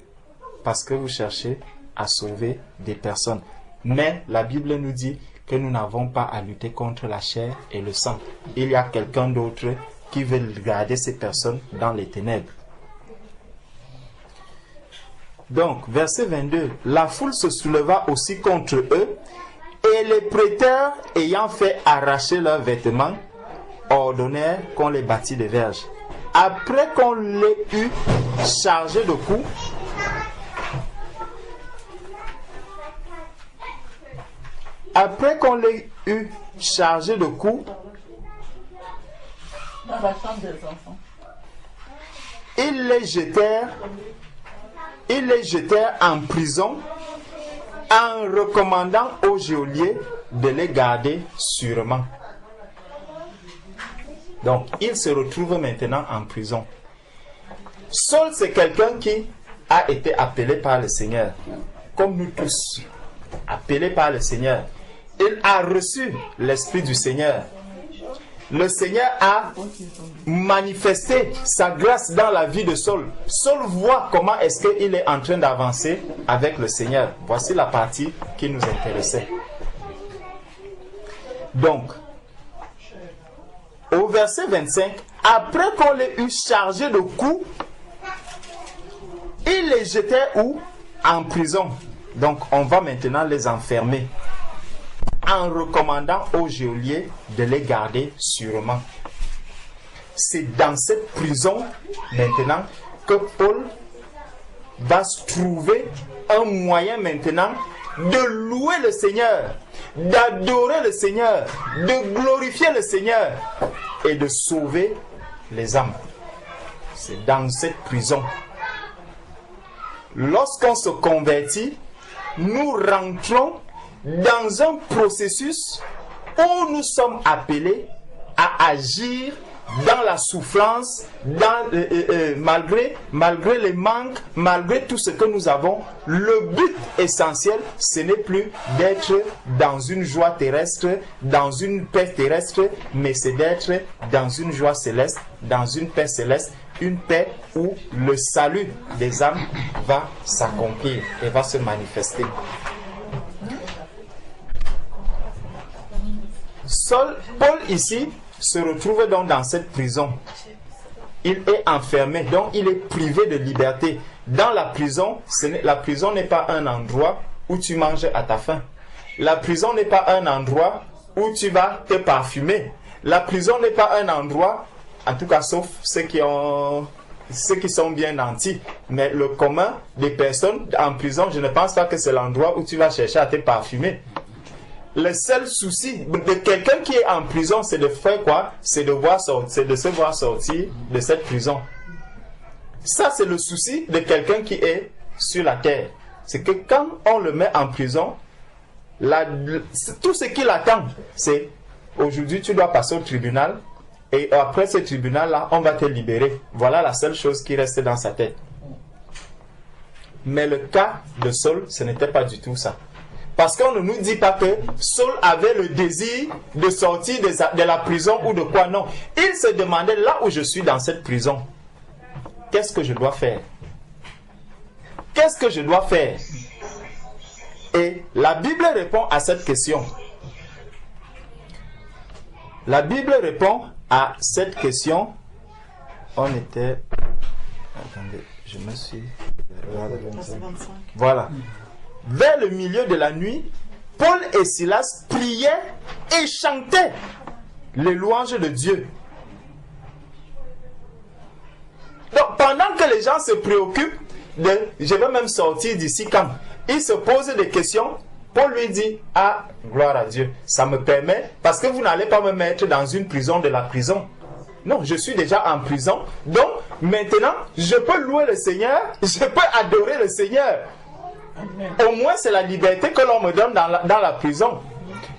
parce que vous cherchez à sauver des personnes. Mais la Bible nous dit que nous n'avons pas à lutter contre la chair et le sang. Il y a quelqu'un d'autre qui veut garder ces personnes dans les ténèbres. Donc, verset 22, la foule se souleva aussi contre eux, et les prêteurs ayant fait arracher leurs vêtements, ordonnèrent qu'on les bâtît de verges. Après qu'on les eut chargés de coups, Dans la chambre des enfants. ils les jetèrent en prison en recommandant au geôlier de les garder sûrement. Donc, il se retrouve maintenant en prison. Saul, c'est quelqu'un qui a été appelé par le Seigneur, comme nous tous, appelé par le Seigneur. Il a reçu l'Esprit du Seigneur. Le Seigneur a manifesté sa grâce dans la vie de Saul. Saul voit comment est-ce qu'il est en train d'avancer avec le Seigneur. Voici la partie qui nous intéressait. Donc, au verset 25, après qu'on les eut chargés de coups, il les jetait où? En prison. Donc, on va maintenant les enfermer, en recommandant au geôlier de les garder sûrement. C'est dans cette prison maintenant que Paul va se trouver un moyen maintenant de louer le Seigneur, d'adorer le Seigneur, de glorifier le Seigneur et de sauver les âmes. C'est dans cette prison. Lorsqu'on se convertit, nous rentrons dans un processus où nous sommes appelés à agir dans la souffrance, malgré les manques, malgré tout ce que nous avons. Le but essentiel, ce n'est plus d'être dans une joie terrestre, dans une paix terrestre, mais c'est d'être dans une joie céleste, dans une paix céleste, une paix où le salut des âmes va s'accomplir et va se manifester. Paul ici se retrouve donc dans cette prison. Il est enfermé, donc il est privé de liberté. Dans la prison, la prison n'est pas un endroit où tu manges à ta faim. La prison n'est pas un endroit où tu vas te parfumer. La prison n'est pas un endroit, en tout cas sauf ceux qui sont bien nantis. Mais le commun des personnes en prison, je ne pense pas que c'est l'endroit où tu vas chercher à te parfumer. Le seul souci de quelqu'un qui est en prison, c'est de faire quoi? C'est de se voir sortir de cette prison. Ça, c'est le souci de quelqu'un qui est sur la terre. C'est que quand on le met en prison, tout ce qu'il attend, c'est aujourd'hui tu dois passer au tribunal et après ce tribunal-là, on va te libérer. Voilà la seule chose qui reste dans sa tête. Mais le cas de Saul, ce n'était pas du tout ça. Parce qu'on ne nous dit pas que Saul avait le désir de sortir de la prison ou de quoi. Non. Il se demandait, là où je suis dans cette prison, qu'est-ce que je dois faire? Qu'est-ce que je dois faire? Et la Bible répond à cette question. La Bible répond à cette question, on était... Attendez, je me suis... Voilà. Vers le milieu de la nuit, Paul et Silas priaient et chantaient les louanges de Dieu. Donc, pendant que les gens se préoccupent de « je vais même sortir d'ici quand ?» ils se posent des questions. Paul lui dit « ah, gloire à Dieu, ça me permet, parce que vous n'allez pas me mettre dans une prison de la prison. Non, je suis déjà en prison, donc maintenant, je peux louer le Seigneur, je peux adorer le Seigneur. Au moins, c'est la liberté que l'on me donne dans la prison.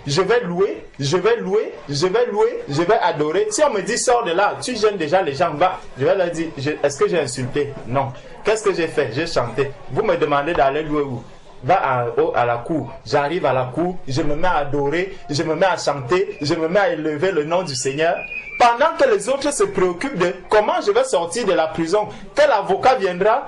Je vais louer, je vais louer, je vais louer, je vais adorer. Si on me dit sors de là, tu gênes déjà les gens, va. Je vais leur dire, est-ce que j'ai insulté? Non. Qu'est-ce que j'ai fait? J'ai chanté. Vous me demandez d'aller louer où? Va à la cour. J'arrive à la cour, je me mets à adorer, je me mets à chanter, je me mets à élever le nom du Seigneur. Pendant que les autres se préoccupent de comment je vais sortir de la prison, quel avocat viendra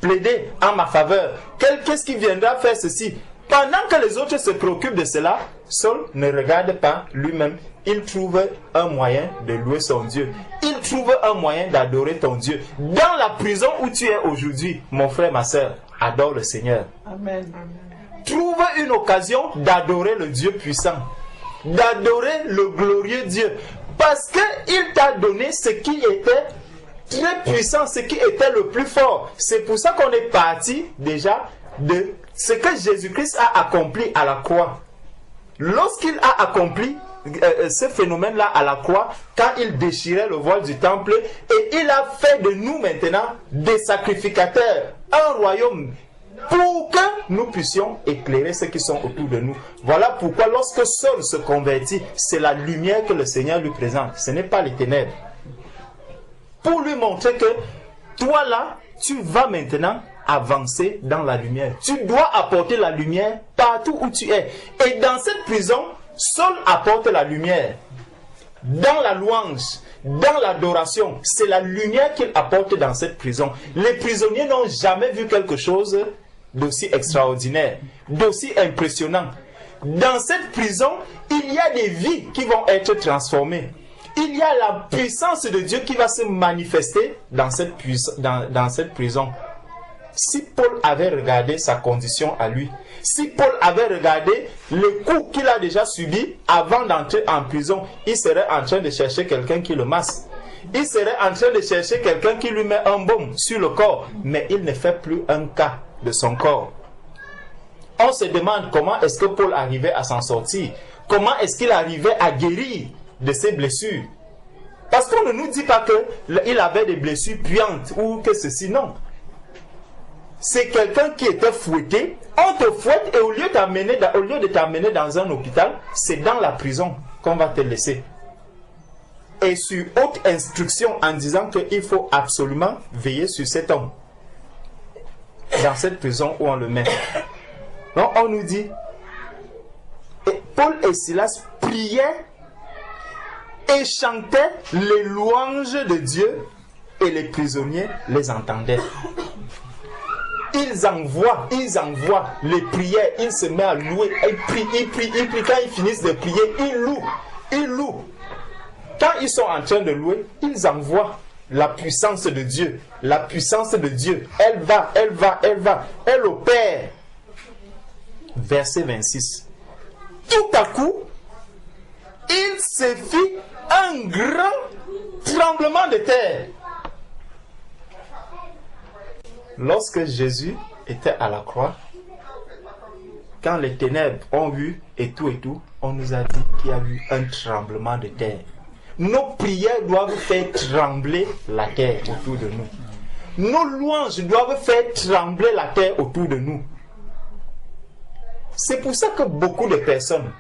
plaider en ma faveur, qu'est-ce qui viendra faire ceci. Pendant que les autres se préoccupent de cela, Saul ne regarde pas lui-même. Il trouve un moyen de louer son Dieu. Il trouve un moyen d'adorer ton Dieu. Dans la prison où tu es aujourd'hui, mon frère, ma soeur, adore le Seigneur. Amen. Trouve une occasion d'adorer le Dieu puissant, d'adorer le glorieux Dieu, parce qu'il t'a donné ce qui était très puissant, ce qui était le plus fort. C'est pour ça qu'on est parti déjà de ce que Jésus-Christ a accompli à la croix. Lorsqu'il a accompli ce phénomène-là à la croix, quand il déchirait le voile du temple, et il a fait de nous maintenant des sacrificateurs, un royaume, pour que nous puissions éclairer ceux qui sont autour de nous. Voilà pourquoi lorsque Saul se convertit, c'est la lumière que le Seigneur lui présente, ce n'est pas les ténèbres. Pour lui montrer que toi là, tu vas maintenant avancer dans la lumière. Tu dois apporter la lumière partout où tu es. Et dans cette prison, Saul apporte la lumière. Dans la louange, dans l'adoration, c'est la lumière qu'il apporte dans cette prison. Les prisonniers n'ont jamais vu quelque chose d'aussi extraordinaire, d'aussi impressionnant. Dans cette prison, il y a des vies qui vont être transformées. Il y a la puissance de Dieu qui va se manifester dans cette prison. Si Paul avait regardé sa condition à lui, si Paul avait regardé le coup qu'il a déjà subi avant d'entrer en prison, il serait en train de chercher quelqu'un qui le masse. Il serait en train de chercher quelqu'un qui lui met un baume sur le corps. Mais il ne fait plus un cas de son corps. On se demande comment est-ce que Paul arrivait à s'en sortir. Comment est-ce qu'il arrivait à guérir de ses blessures. Parce qu'on ne nous dit pas qu'il avait des blessures puantes ou que ceci, non. C'est quelqu'un qui était fouetté. On te fouette et au lieu de t'amener dans un hôpital, c'est dans la prison qu'on va te laisser. Et sur haute instruction en disant qu'il faut absolument veiller sur cet homme. Dans cette prison où on le met. Donc on nous dit, et Paul et Silas priaient et chantaient les louanges de Dieu et les prisonniers les entendaient. Ils envoient les prières, ils se mettent à louer, ils prient. Quand ils finissent de prier, ils louent. Quand ils sont en train de louer, ils envoient la puissance de Dieu. La puissance de Dieu, elle opère. Verset 26. Tout à coup, il se fit un grand tremblement de terre. Lorsque Jésus était à la croix, quand les ténèbres ont vu et tout, on nous a dit qu'il y a eu un tremblement de terre. Nos prières doivent faire trembler la terre autour de nous. Nos louanges doivent faire trembler la terre autour de nous. C'est pour ça que beaucoup de personnes,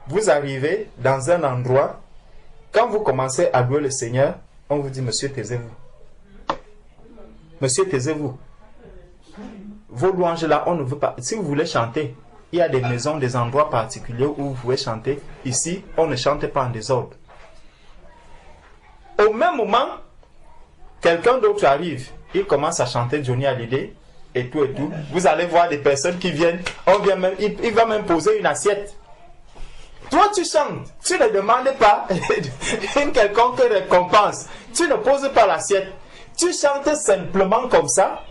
vous arrivez dans un endroit, quand vous commencez à louer le Seigneur, on vous dit, monsieur, taisez-vous. Monsieur, taisez-vous. Vos louanges là, on ne veut pas. Si vous voulez chanter, il y a des maisons, des endroits particuliers où vous pouvez chanter. Ici, on ne chante pas en désordre. Au même moment, quelqu'un d'autre arrive, il commence à chanter Johnny Hallyday et tout. Vous allez voir des personnes qui viennent, il va même poser une assiette. Toi, tu chantes, tu ne demandes pas une quelconque récompense. Tu ne poses pas l'assiette. Tu chantes simplement comme ça.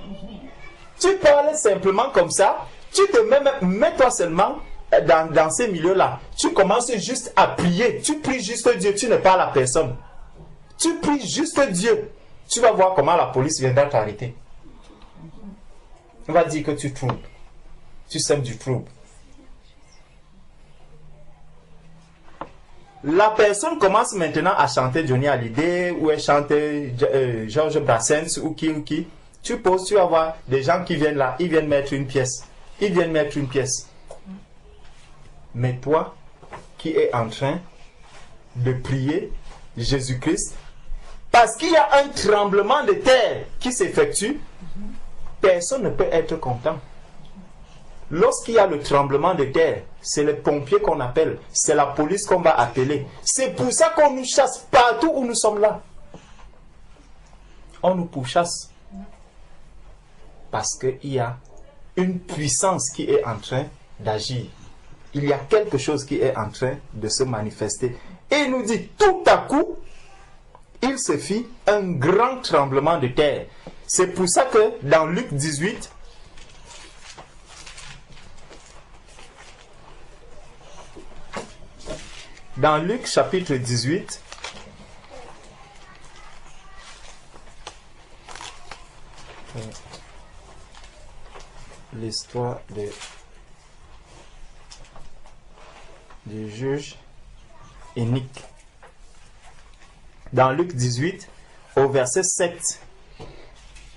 Tu parles simplement comme ça. Tu te mets toi seulement dans ces milieux-là. Tu commences juste à prier. Tu pries juste Dieu. Tu ne parles à personne. Tu pries juste Dieu. Tu vas voir comment la police viendra t'arrêter. On va dire que tu troubles. Tu sèmes du trouble. La personne commence maintenant à chanter Johnny Hallyday ou elle chante Georges Brassens ou qui. Tu poses, tu vas voir des gens qui viennent là, ils viennent mettre une pièce. Ils viennent mettre une pièce. Mais toi, qui es en train de prier Jésus-Christ, parce qu'il y a un tremblement de terre qui s'effectue, personne ne peut être content. Lorsqu'il y a le tremblement de terre, c'est les pompiers qu'on appelle, c'est la police qu'on va appeler. C'est pour ça qu'on nous chasse partout où nous sommes là. On nous pourchasse. Parce qu'il y a une puissance qui est en train d'agir. Il y a quelque chose qui est en train de se manifester. Et il nous dit, tout à coup, il se fit un grand tremblement de terre. C'est pour ça que dans Luc 18, dans Luc chapitre 18, l'histoire du juge inique. Dans Luc 18, au verset 7,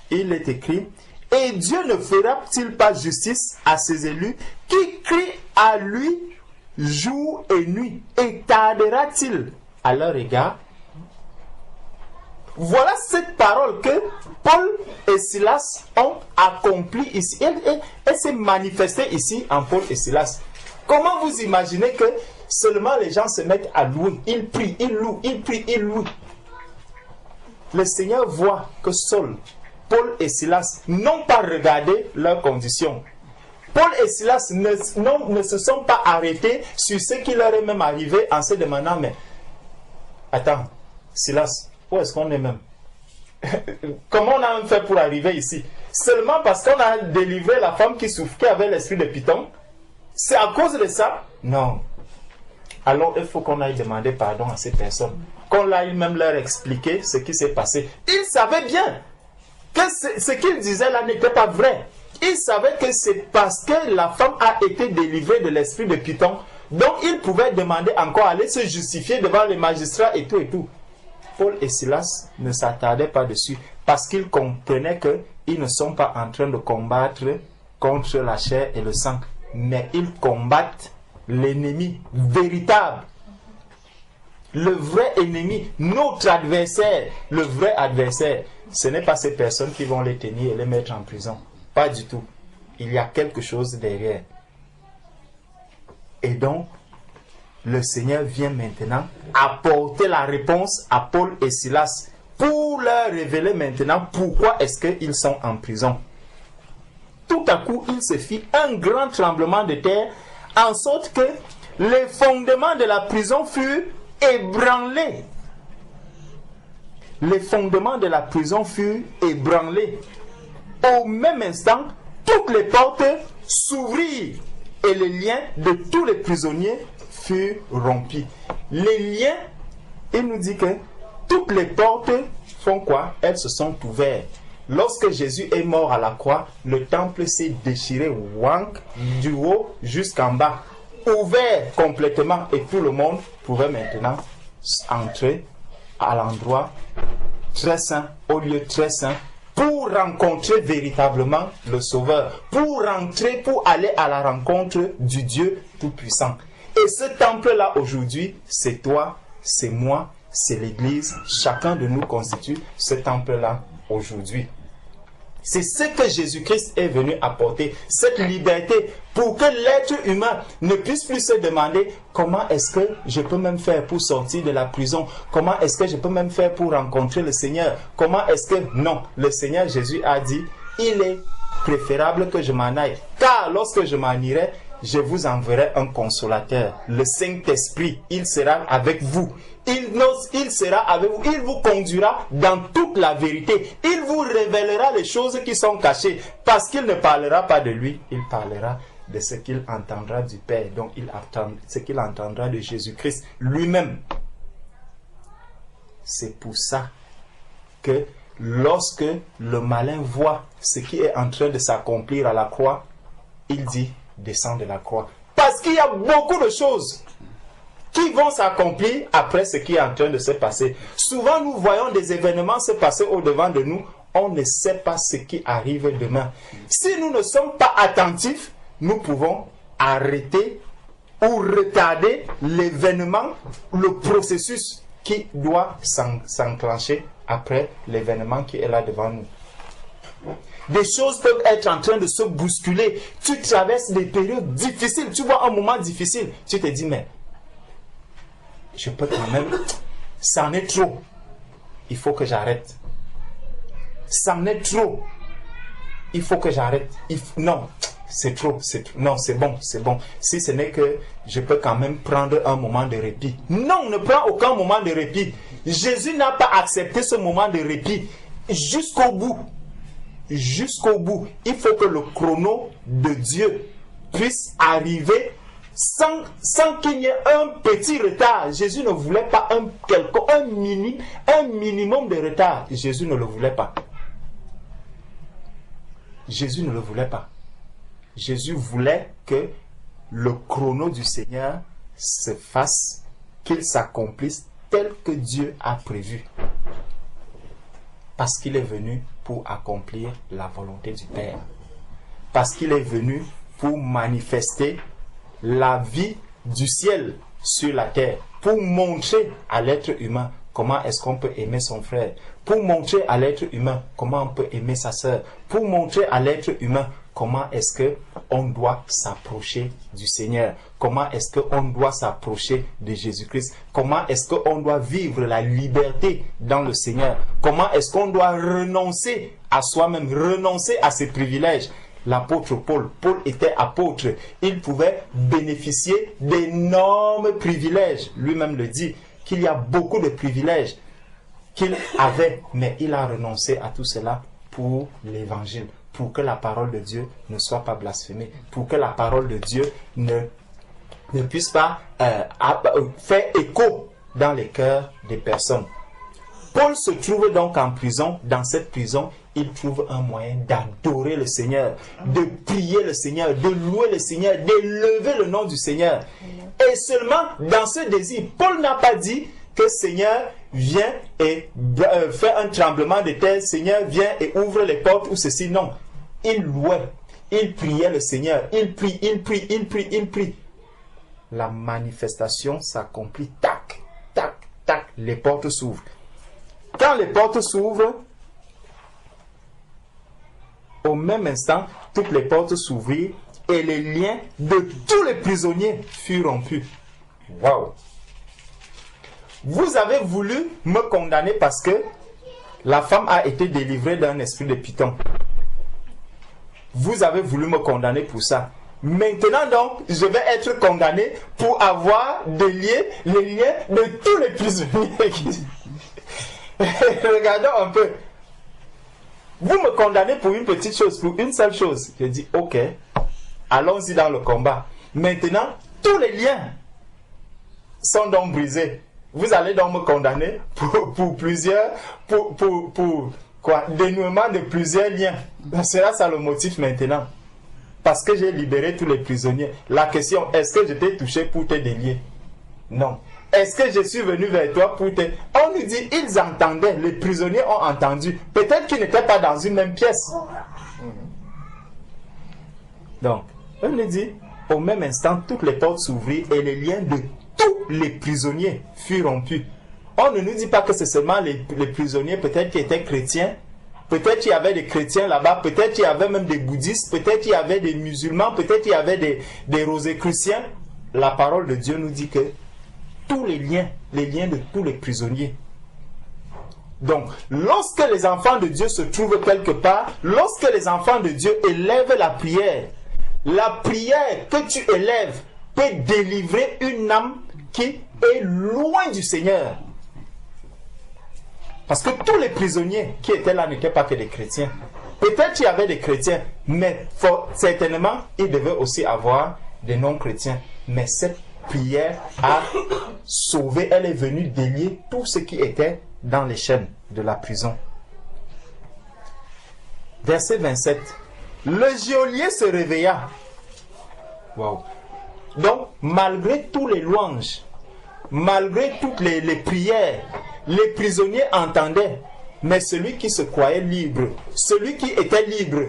il est écrit: et Dieu ne fera-t-il pas justice à ses élus qui crient à lui jour et nuit, et tardera-t-il à leur égard? Voilà cette parole que Paul et Silas ont accomplie ici. Elle s'est manifestée ici en Paul et Silas. Comment vous imaginez que seulement les gens se mettent à louer? Ils prient, ils louent, ils prient, ils louent. Le Seigneur voit que Saul, Paul et Silas n'ont pas regardé leurs conditions. Paul et Silas ne se sont pas arrêtés sur ce qui leur est même arrivé en se demandant, mais attends, Silas, où est-ce qu'on est même? Comment on a même fait pour arriver ici? Seulement parce qu'on a délivré la femme qui souffrait avec l'esprit de Python? C'est à cause de ça? Non. Alors il faut qu'on aille demander pardon à ces personnes. Qu'on aille même leur expliquer ce qui s'est passé. Ils savaient bien que ce qu'ils disaient là n'était pas vrai. Ils savaient que c'est parce que la femme a été délivrée de l'esprit de Python. Donc ils pouvaient demander encore, aller se justifier devant les magistrats et tout et tout. Paul et Silas ne s'attardaient pas dessus parce qu'ils comprenaient qu'ils ne sont pas en train de combattre contre la chair et le sang, mais ils combattent l'ennemi véritable, le vrai ennemi, notre adversaire. Le vrai adversaire, ce n'est pas ces personnes qui vont les tenir et les mettre en prison, pas du tout. Il y a quelque chose derrière. Et donc le Seigneur vient maintenant apporter la réponse à Paul et Silas pour leur révéler maintenant pourquoi est-ce qu'ils sont en prison. Tout à coup, il se fit un grand tremblement de terre, en sorte que les fondements de la prison furent ébranlés. Les fondements de la prison furent ébranlés. Au même instant, toutes les portes s'ouvrirent et les liens de tous les prisonniers furent rompus. Les liens, il nous dit que toutes les portes font quoi? Elles se sont ouvertes. Lorsque Jésus est mort à la croix, le temple s'est déchiré, wank, du haut jusqu'en bas, ouvert complètement, et tout le monde pouvait maintenant entrer à l'endroit très saint, au lieu très saint, pour rencontrer véritablement le Sauveur, pour rentrer, pour aller à la rencontre du Dieu Tout-Puissant. Et ce temple-là aujourd'hui, c'est toi, c'est moi, c'est l'Église. Chacun de nous constitue ce temple-là aujourd'hui. C'est ce que Jésus-Christ est venu apporter, cette liberté, pour que l'être humain ne puisse plus se demander comment est-ce que je peux même faire pour sortir de la prison, comment est-ce que je peux même faire pour rencontrer le Seigneur, comment est-ce que... Non, le Seigneur Jésus a dit, il est préférable que je m'en aille, car lorsque je m'en irai, je vous enverrai un consolateur, le Saint-Esprit, il sera avec vous. Il sera avec vous, il vous conduira dans toute la vérité. Il vous révélera les choses qui sont cachées, parce qu'il ne parlera pas de lui, il parlera de ce qu'il entendra du Père. Donc ce qu'il entendra de Jésus-Christ lui-même. C'est pour ça que lorsque le malin voit ce qui est en train de s'accomplir à la croix, il dit, descends de la croix. Parce qu'il y a beaucoup de choses qui vont s'accomplir après ce qui est en train de se passer. Souvent, nous voyons des événements se passer au-devant de nous. On ne sait pas ce qui arrive demain. Si nous ne sommes pas attentifs, nous pouvons arrêter ou retarder l'événement, le processus qui doit s'enclencher après l'événement qui est là devant nous. Des choses peuvent être en train de se bousculer. Tu traverses des périodes difficiles. Tu vois un moment difficile. Tu te dis, mais je peux quand même... Ça en est trop. Il faut que j'arrête. Ça en est trop. Il faut que j'arrête. Non, c'est trop. Non, c'est bon. Si ce n'est que je peux quand même prendre un moment de répit. Non, ne prends aucun moment de répit. Jésus n'a pas accepté ce moment de répit jusqu'au bout. Jusqu'au bout. Il faut que le chrono de Dieu puisse arriver sans qu'il y ait un petit retard. Jésus ne voulait pas un minimum de retard. Jésus ne le voulait pas. Jésus ne le voulait pas. Jésus voulait que le chrono du Seigneur se fasse, qu'il s'accomplisse tel que Dieu a prévu. Parce qu'il est venu pour accomplir la volonté du Père. Parce qu'il est venu pour manifester la vie du ciel sur la terre. Pour montrer à l'être humain comment est-ce qu'on peut aimer son frère. Pour montrer à l'être humain comment on peut aimer sa sœur. Pour montrer à l'être humain comment est-ce qu'on doit s'approcher du Seigneur. Comment est-ce qu'on doit s'approcher de Jésus-Christ. Comment est-ce qu'on doit vivre la liberté dans le Seigneur. Comment est-ce qu'on doit renoncer à soi-même, renoncer à ses privilèges. L'apôtre Paul était apôtre. Il pouvait bénéficier d'énormes privilèges. Lui-même le dit, qu'il y a beaucoup de privilèges qu'il avait, mais il a renoncé à tout cela pour l'évangile, pour que la parole de Dieu ne soit pas blasphémée, pour que la parole de Dieu ne puisse pas faire écho dans les cœurs des personnes. Paul se trouve donc en prison. Dans cette prison, il trouve un moyen d'adorer le Seigneur, de prier le Seigneur, de louer le Seigneur, d'élever le nom du Seigneur. Et seulement dans ce désir, Paul n'a pas dit que Seigneur vient et fait un tremblement de terre, Seigneur vient et ouvre les portes ou ceci. Non, il louait, il priait le Seigneur, il prie. La manifestation s'accomplit, tac, tac, tac, les portes s'ouvrent. Quand les portes s'ouvrent, au même instant, toutes les portes s'ouvrirent et les liens de tous les prisonniers furent rompus. Waouh! Vous avez voulu me condamner parce que la femme a été délivrée d'un esprit de python. Vous avez voulu me condamner pour ça. Maintenant donc, je vais être condamné pour avoir les liens de tous les prisonniers. Regardons un peu. Vous me condamnez pour une petite chose, pour une seule chose. Je dis, ok, allons-y dans le combat. Maintenant, tous les liens sont donc brisés. Vous allez donc me condamner pour plusieurs, dénouement de plusieurs liens. C'est là ça le motif maintenant. Parce que j'ai libéré tous les prisonniers. La question, est-ce que je t'ai touché pour te délier? Non. Est-ce que je suis venu vers toi pour te... On nous dit, ils entendaient, les prisonniers ont entendu. Peut-être qu'ils n'étaient pas dans une même pièce. Donc, on nous dit, au même instant, toutes les portes s'ouvrirent et les liens de tous les prisonniers furent rompus. On ne nous dit pas que c'est seulement les prisonniers, peut-être qui étaient chrétiens. Peut-être qu'il y avait des chrétiens là-bas, peut-être qu'il y avait même des bouddhistes, peut-être qu'il y avait des musulmans, peut-être qu'il y avait des rosicruciens. La parole de Dieu nous dit que tous les liens de tous les prisonniers. Donc, lorsque les enfants de Dieu se trouvent quelque part, lorsque les enfants de Dieu élèvent la prière, la prière que tu élèves peut délivrer une âme qui est loin du Seigneur. Parce que tous les prisonniers qui étaient là n'étaient pas que des chrétiens. Peut-être qu'il y avait des chrétiens, mais certainement, il devait aussi avoir des non-chrétiens. Mais cette prière a sauvé, elle est venue délier tout ce qui était dans les chaînes de la prison. Verset 27. Le geôlier se réveilla. Wow. Donc, malgré tous les louanges, malgré toutes les prières, les prisonniers entendaient. Mais celui qui se croyait libre, celui qui était libre,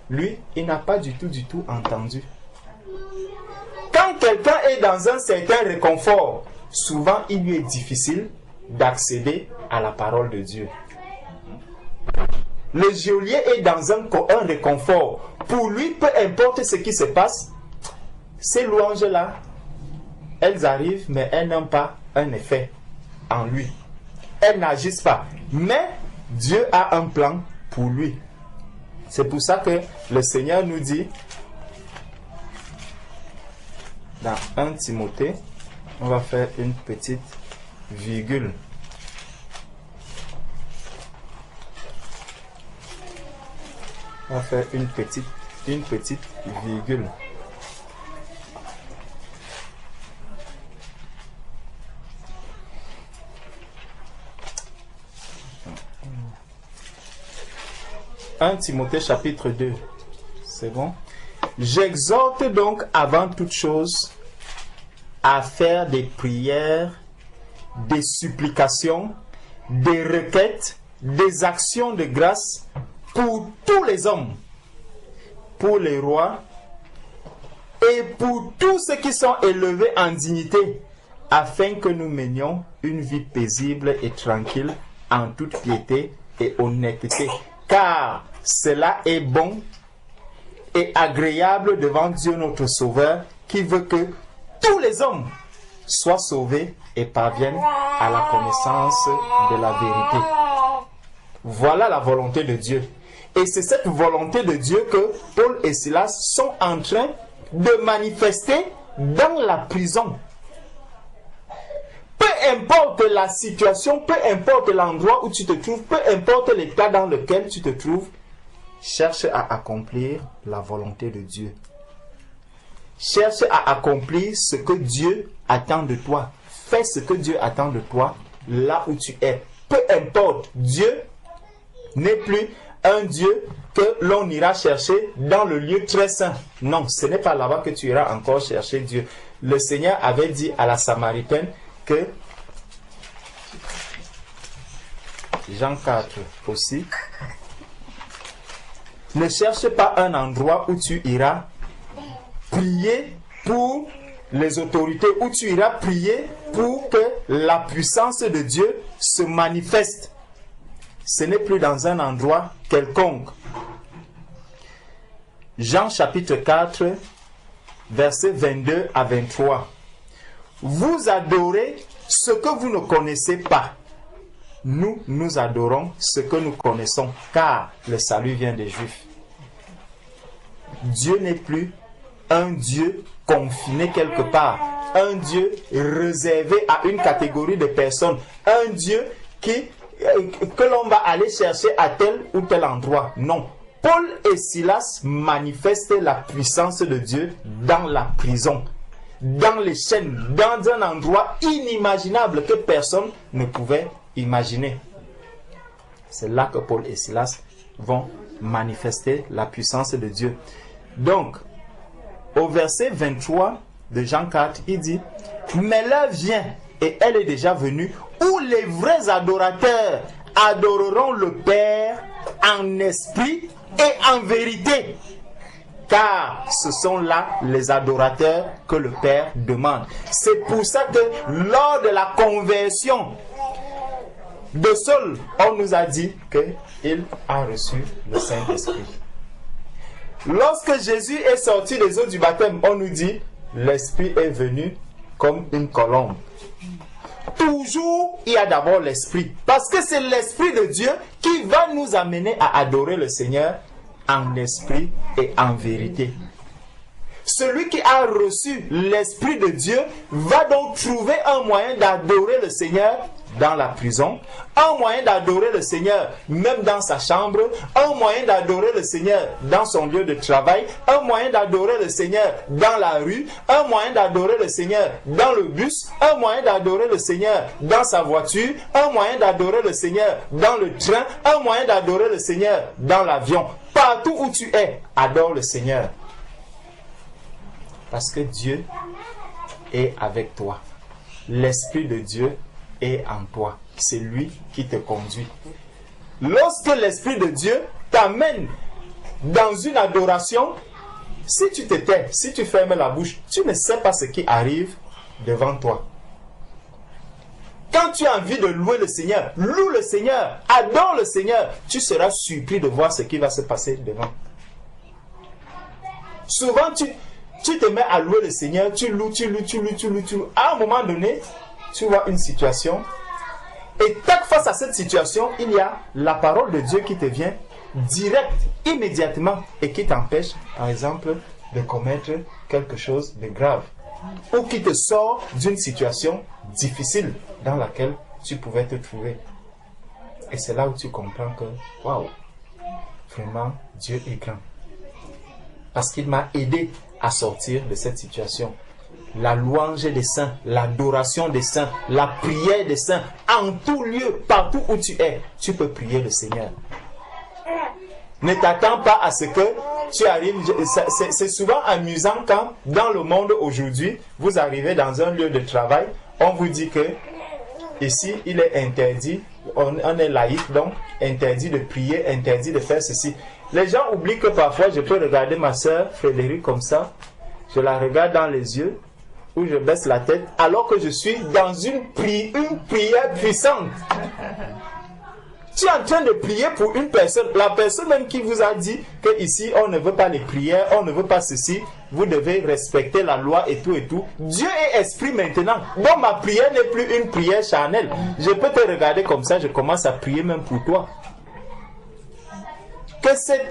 lui, il n'a pas du tout entendu. Quand quelqu'un est dans un certain réconfort, souvent il lui est difficile d'accéder à la parole de Dieu. Le geôlier est dans un réconfort. Pour lui, peu importe ce qui se passe, ces louanges-là, elles arrivent, mais elles n'ont pas un effet en lui. Elles n'agissent pas. Mais Dieu a un plan pour lui. C'est pour ça que le Seigneur nous dit, dans 1 Timothée, on va faire une petite virgule. On va faire une petite virgule. « 1 Timothée chapitre 2. C'est bon? J'exhorte donc avant toute chose à faire des prières, des supplications, des requêtes, des actions de grâce pour tous les hommes, pour les rois et pour tous ceux qui sont élevés en dignité, afin que nous menions une vie paisible et tranquille en toute piété et honnêteté. Car cela est bon et agréable devant Dieu notre Sauveur, qui veut que tous les hommes soient sauvés et parviennent à la connaissance de la vérité. Voilà la volonté de Dieu. Et c'est cette volonté de Dieu que Paul et Silas sont en train de manifester dans la prison. Peu importe la situation, peu importe l'endroit où tu te trouves, peu importe l'état dans lequel tu te trouves, cherche à accomplir la volonté de Dieu. Cherche à accomplir ce que Dieu attend de toi. Fais ce que Dieu attend de toi là où tu es. Peu importe, Dieu n'est plus un Dieu que l'on ira chercher dans le lieu très saint. Non, ce n'est pas là-bas que tu iras encore chercher Dieu. Le Seigneur avait dit à la Samaritaine que, Jean 4 aussi, ne cherche pas un endroit où tu iras prier pour les autorités, où tu iras prier pour que la puissance de Dieu se manifeste. Ce n'est plus dans un endroit quelconque. Jean chapitre 4, versets 22 à 23. Vous adorez ce que vous ne connaissez pas. Nous adorons ce que nous connaissons, car le salut vient des Juifs. Dieu n'est plus un Dieu confiné quelque part, un Dieu réservé à une catégorie de personnes, un Dieu que l'on va aller chercher à tel ou tel endroit. Non. Paul et Silas manifestent la puissance de Dieu dans la prison, dans les chaînes, dans un endroit inimaginable que personne ne pouvait imaginer. C'est là que Paul et Silas vont manifester la puissance de Dieu. Donc, au verset 23 de Jean 4, il dit, mais l'heure vient, et elle est déjà venue, où les vrais adorateurs adoreront le Père en esprit et en vérité. Car ce sont là les adorateurs que le Père demande. C'est pour ça que lors de la conversion de Saul, on nous a dit qu'il a reçu le Saint-Esprit. Lorsque Jésus est sorti des eaux du baptême, on nous dit l'Esprit est venu comme une colombe. Toujours, il y a d'abord l'Esprit. Parce que c'est l'Esprit de Dieu qui va nous amener à adorer le Seigneur en esprit et en vérité. Celui qui a reçu l'Esprit de Dieu va donc trouver un moyen d'adorer le Seigneur dans la prison, un moyen d'adorer le Seigneur même dans sa chambre, un moyen d'adorer le Seigneur dans son lieu de travail, un moyen d'adorer le Seigneur dans la rue, un moyen d'adorer le Seigneur dans le bus, un moyen d'adorer le Seigneur dans sa voiture, un moyen d'adorer le Seigneur dans le train, un moyen d'adorer le Seigneur dans l'avion. Partout où tu es, adore le Seigneur. Parce que Dieu est avec toi. L'Esprit de Dieu est en toi. C'est lui qui te conduit. Lorsque l'Esprit de Dieu t'amène dans une adoration, si tu te tais, si tu fermes la bouche, tu ne sais pas ce qui arrive devant toi. Quand tu as envie de louer le Seigneur, loue le Seigneur, adore le Seigneur, tu seras surpris de voir ce qui va se passer devant. Souvent, tu te mets à louer le Seigneur, tu loues. À un moment donné, tu vois une situation, et face à cette situation, il y a la parole de Dieu qui te vient direct, immédiatement, et qui t'empêche, par exemple, de commettre quelque chose de grave, ou qui te sort d'une situation difficile dans laquelle tu pouvais te trouver. Et c'est là où tu comprends que, waouh, vraiment, Dieu est grand. Parce qu'il m'a aidé à sortir de cette situation. La louange des saints, l'adoration des saints, la prière des saints, en tout lieu, partout où tu es, tu peux prier le Seigneur. Ne t'attends pas à ce que tu arrives. C'est souvent amusant quand, dans le monde aujourd'hui, vous arrivez dans un lieu de travail, on vous dit que ici, il est interdit, on est laïque, donc interdit de prier, interdit de faire ceci. Les gens oublient que parfois, je peux regarder ma soeur Frédéric comme ça, je la regarde dans les yeux, ou je baisse la tête, alors que je suis dans une prière puissante. Tu es en train de prier pour une personne, la personne même qui vous a dit que ici on ne veut pas les prières, on ne veut pas ceci, vous devez respecter la loi et tout et tout. Dieu est esprit maintenant, donc ma prière n'est plus une prière charnelle. Je peux te regarder comme ça, je commence à prier même pour toi. Que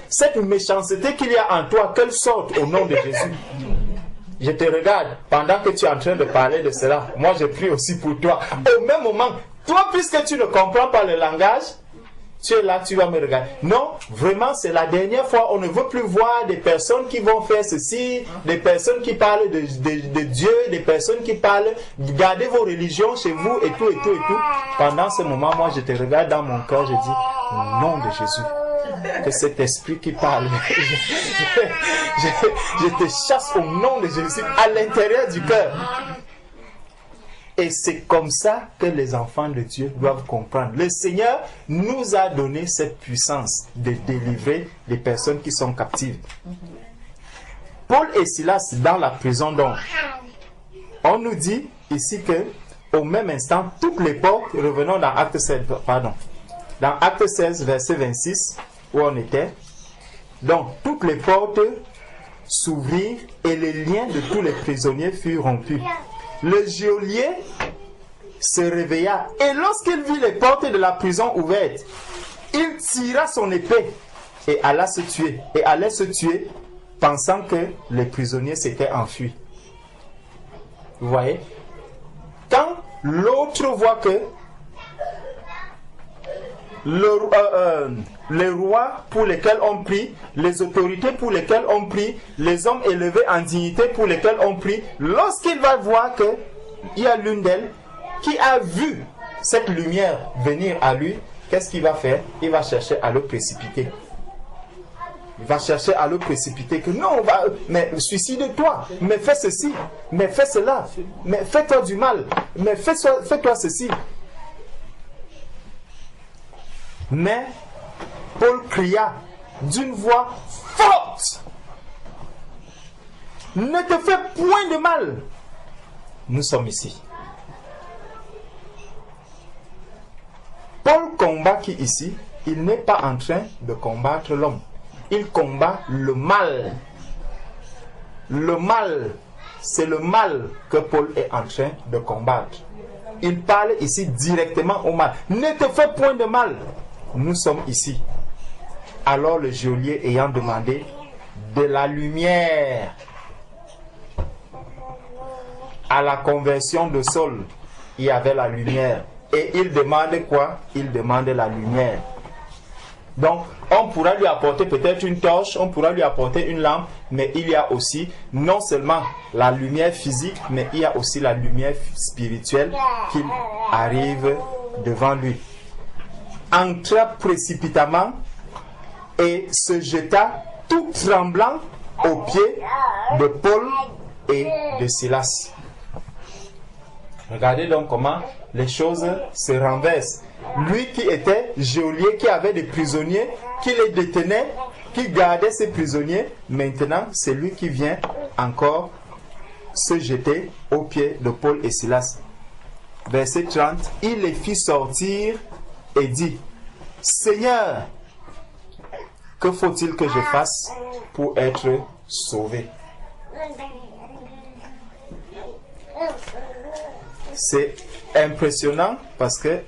cette méchanceté qu'il y a en toi, qu'elle sorte au nom de Jésus. Je te regarde pendant que tu es en train de parler de cela. Moi je prie aussi pour toi. Au même moment, toi puisque tu ne comprends pas le langage, tu es là, tu vas me regarder. Non, vraiment, c'est la dernière fois. On ne veut plus voir des personnes qui vont faire ceci, des personnes qui parlent de Dieu, des personnes qui parlent, gardez vos religions chez vous et tout. Pendant ce moment, moi, je te regarde dans mon cœur, je dis, au nom de Jésus, que cet esprit qui parle, je te chasse au nom de Jésus, à l'intérieur du cœur. Et c'est comme ça que les enfants de Dieu doivent comprendre. Le Seigneur nous a donné cette puissance de délivrer les personnes qui sont captives. Paul et Silas dans la prison, donc, on nous dit ici que au même instant, toutes les portes, revenons dans Acte 16, dans Acte 16, verset 26, où on était, donc toutes les portes s'ouvrirent et les liens de tous les prisonniers furent rompus. Le geôlier se réveilla et lorsqu'il vit les portes de la prison ouvertes, il tira son épée et allait se tuer pensant que les prisonniers s'étaient enfuis. Vous voyez? Quand l'autre voit que les rois pour lesquels on prie, les autorités pour lesquelles on prie, les hommes élevés en dignité pour lesquels on prie, lorsqu'il va voir qu'il y a l'une d'elles qui a vu cette lumière venir à lui, qu'est-ce qu'il va faire? Il va chercher à le précipiter. Il va chercher à le précipiter, que non, mais suicide-toi, mais fais ceci, mais fais cela, mais fais-toi du mal, mais fais-toi ceci. Mais Paul cria d'une voix forte, ne te fais point de mal, nous sommes ici. Paul combat qui ici, il n'est pas en train de combattre l'homme, il combat le mal. Le mal, c'est le mal que Paul est en train de combattre. Il parle ici directement au mal. Ne te fais point de mal. Nous sommes ici. Alors le geôlier ayant demandé de la lumière, à la conversion de Saul, il y avait la lumière. Et il demande quoi? Il demande la lumière. Donc, on pourra lui apporter peut-être une torche, on pourra lui apporter une lampe, mais il y a aussi non seulement la lumière physique, mais il y a aussi la lumière spirituelle qui arrive devant lui. Entra précipitamment et se jeta tout tremblant aux pieds de Paul et de Silas. Regardez donc comment les choses se renversent. Lui qui était geôlier, qui avait des prisonniers, qui les détenait, qui gardait ses prisonniers, maintenant c'est lui qui vient encore se jeter aux pieds de Paul et Silas. Verset 30, il les fit sortir et dit, Seigneur, que faut-il que je fasse pour être sauvé? C'est impressionnant parce que...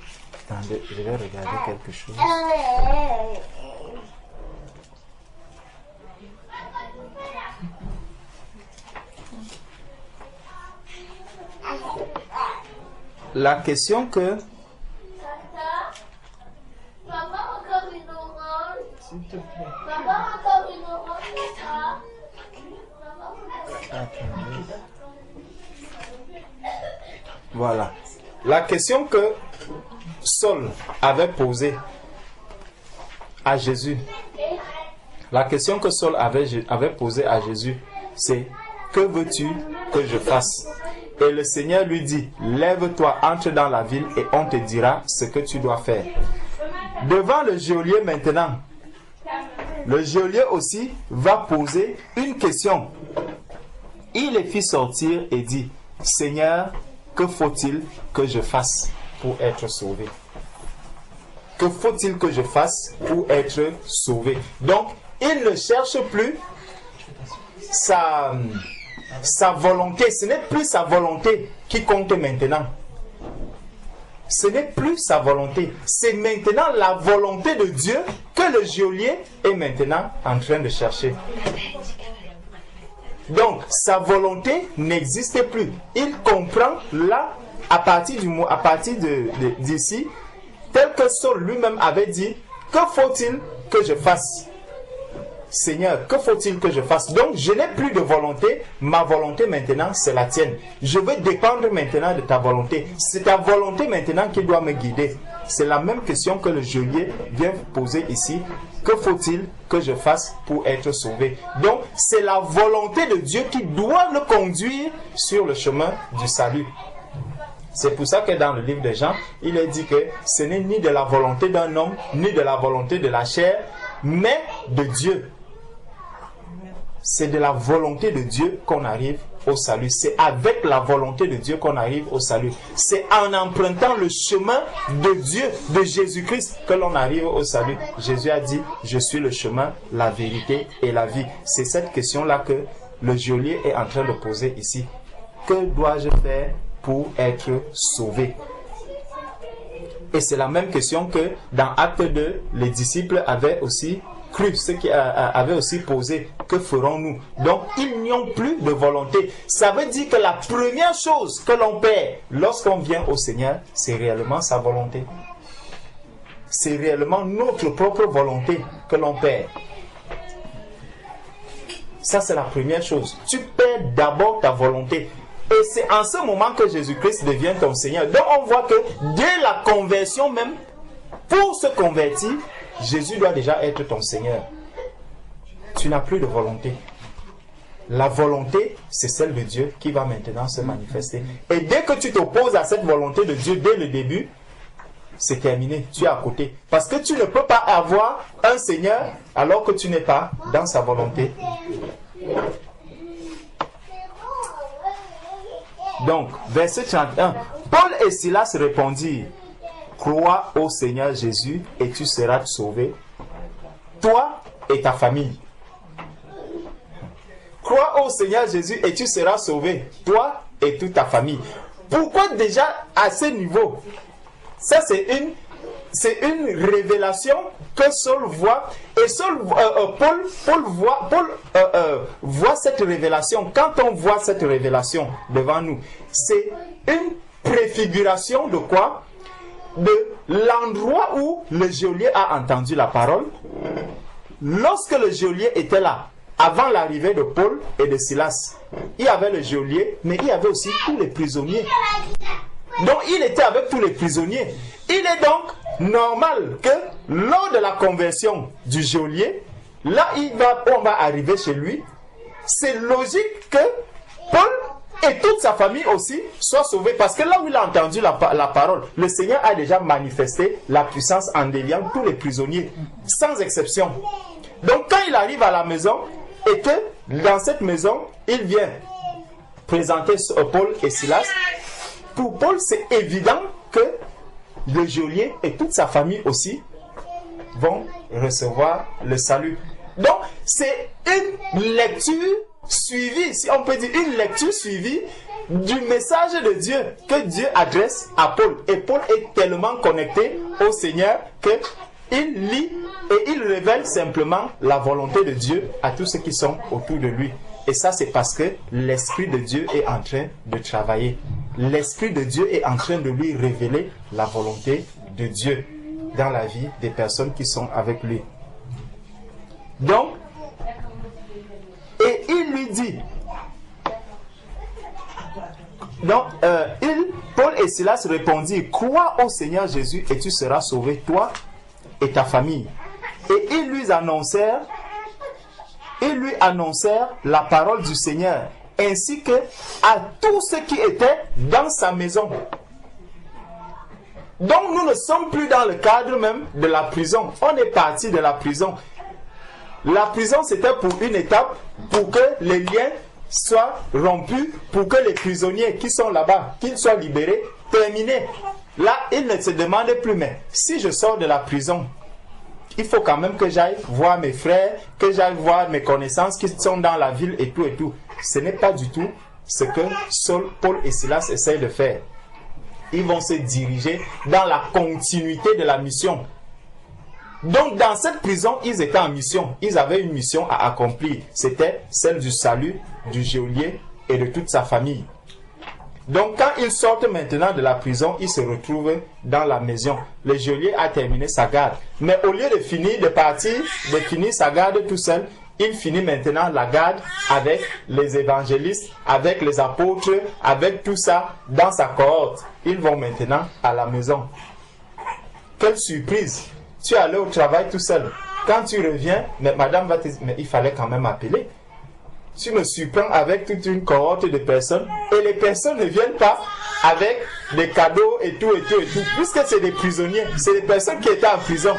Attendez, je vais regarder quelque chose. La question que... S'il te plaît. Voilà. La question que Saul avait posée à Jésus, avait posée à Jésus, c'est « Que veux-tu que je fasse ?» Et le Seigneur lui dit « Lève-toi, entre dans la ville et on te dira ce que tu dois faire. » Devant le geôlier maintenant, le geôlier aussi va poser une question. Il les fit sortir et dit « Seigneur, que faut-il que je fasse pour être sauvé? » Que faut-il que je fasse pour être sauvé? Donc, il ne cherche plus sa volonté. Ce n'est plus sa volonté qui compte maintenant. Ce n'est plus sa volonté. C'est maintenant la volonté de Dieu que le geôlier est maintenant en train de chercher. Donc, sa volonté n'existe plus. Il comprend là, à partir d'ici, tel que Saul lui-même avait dit, que faut-il que je fasse? Seigneur, que faut-il que je fasse? Donc, je n'ai plus de volonté. Ma volonté maintenant, c'est la tienne. Je veux dépendre maintenant de ta volonté. C'est ta volonté maintenant qui doit me guider. C'est la même question que le geôlier vient poser ici. Que faut-il que je fasse pour être sauvé? Donc, c'est la volonté de Dieu qui doit le conduire sur le chemin du salut. C'est pour ça que dans le livre de Jean, il est dit que ce n'est ni de la volonté d'un homme, ni de la volonté de la chair, mais de Dieu. C'est de la volonté de Dieu qu'on arrive au salut. C'est avec la volonté de Dieu qu'on arrive au salut. C'est en empruntant le chemin de Dieu, de Jésus-Christ, que l'on arrive au salut. Jésus a dit, je suis le chemin, la vérité et la vie. C'est cette question-là que le geôlier est en train de poser ici. Que dois-je faire pour être sauvé? Et c'est la même question que dans Acte 2, les disciples avaient aussi cru, ceux qui avaient aussi posé, que ferons-nous? Donc, ils n'y ont plus de volonté. Ça veut dire que la première chose que l'on perd lorsqu'on vient au Seigneur, c'est réellement sa volonté. C'est réellement notre propre volonté que l'on perd. Ça, c'est la première chose. Tu perds d'abord ta volonté. Et c'est en ce moment que Jésus-Christ devient ton Seigneur. Donc, on voit que dès la conversion même, pour se convertir, Jésus doit déjà être ton Seigneur. Tu n'as plus de volonté. La volonté, c'est celle de Dieu qui va maintenant se manifester. Et dès que tu t'opposes à cette volonté de Dieu dès le début, c'est terminé. Tu es à côté. Parce que tu ne peux pas avoir un Seigneur alors que tu n'es pas dans sa volonté. Donc, verset 31. Paul et Silas répondirent, crois au Seigneur Jésus et tu seras sauvé, toi et ta famille. Crois au Seigneur Jésus et tu seras sauvé, toi et toute ta famille. Pourquoi déjà à ce niveau? Ça c'est une révélation que Saul voit, et Paul voit cette révélation. Quand on voit cette révélation devant nous, c'est une préfiguration de quoi? De l'endroit où le geôlier a entendu la parole. Lorsque le geôlier était là, avant l'arrivée de Paul et de Silas, il y avait le geôlier, mais il y avait aussi tous les prisonniers. Donc il était avec tous les prisonniers. Il est donc normal que lors de la conversion du geôlier, là on va arriver chez lui, c'est logique que Paul et toute sa famille aussi soient sauvés, parce que là où il a entendu la parole, le Seigneur a déjà manifesté la puissance en déliant tous les prisonniers, sans exception. Donc quand il arrive à la maison, et que dans cette maison, il vient présenter Paul et Silas, pour Paul c'est évident que le geôlier et toute sa famille aussi vont recevoir le salut. Donc c'est une lecture suivie, si on peut dire une lecture suivie du message de Dieu que Dieu adresse à Paul. Et Paul est tellement connecté au Seigneur que il lit et il révèle simplement la volonté de Dieu à tous ceux qui sont autour de lui. Et ça, c'est parce que l'Esprit de Dieu est en train de travailler. L'Esprit de Dieu est en train de lui révéler la volonté de Dieu dans la vie des personnes qui sont avec lui. Donc, et il lui dit, donc, Paul et Silas répondirent, crois au Seigneur Jésus et tu seras sauvé, toi et ta famille. Et ils lui annoncèrent la parole du Seigneur, ainsi que à tous ceux qui étaient dans sa maison. Donc nous ne sommes plus dans le cadre même de la prison. On est parti de la prison. La prison, c'était pour une étape, pour que les liens soient rompus, pour que les prisonniers qui sont là-bas, qu'ils soient libérés, terminés. Là, il ne se demandait plus, mais si je sors de la prison, il faut quand même que j'aille voir mes frères, que j'aille voir mes connaissances qui sont dans la ville et tout et tout. Ce n'est pas du tout ce que Paul et Silas essayent de faire. Ils vont se diriger dans la continuité de la mission. Donc dans cette prison, ils étaient en mission. Ils avaient une mission à accomplir. C'était celle du salut du geôlier et de toute sa famille. Donc quand ils sortent maintenant de la prison, ils se retrouvent dans la maison. Le geôlier a terminé sa garde. Mais au lieu de finir sa garde tout seul, il finit maintenant la garde avec les évangélistes, avec les apôtres, avec tout ça dans sa cohorte. Ils vont maintenant à la maison. Quelle surprise! Tu es allé au travail tout seul. Quand tu reviens, mais madame va te dire, mais il fallait quand même appeler. Tu me surprends avec toute une cohorte de personnes et les personnes ne viennent pas avec des cadeaux et tout, puisque c'est des prisonniers, c'est des personnes qui étaient en prison.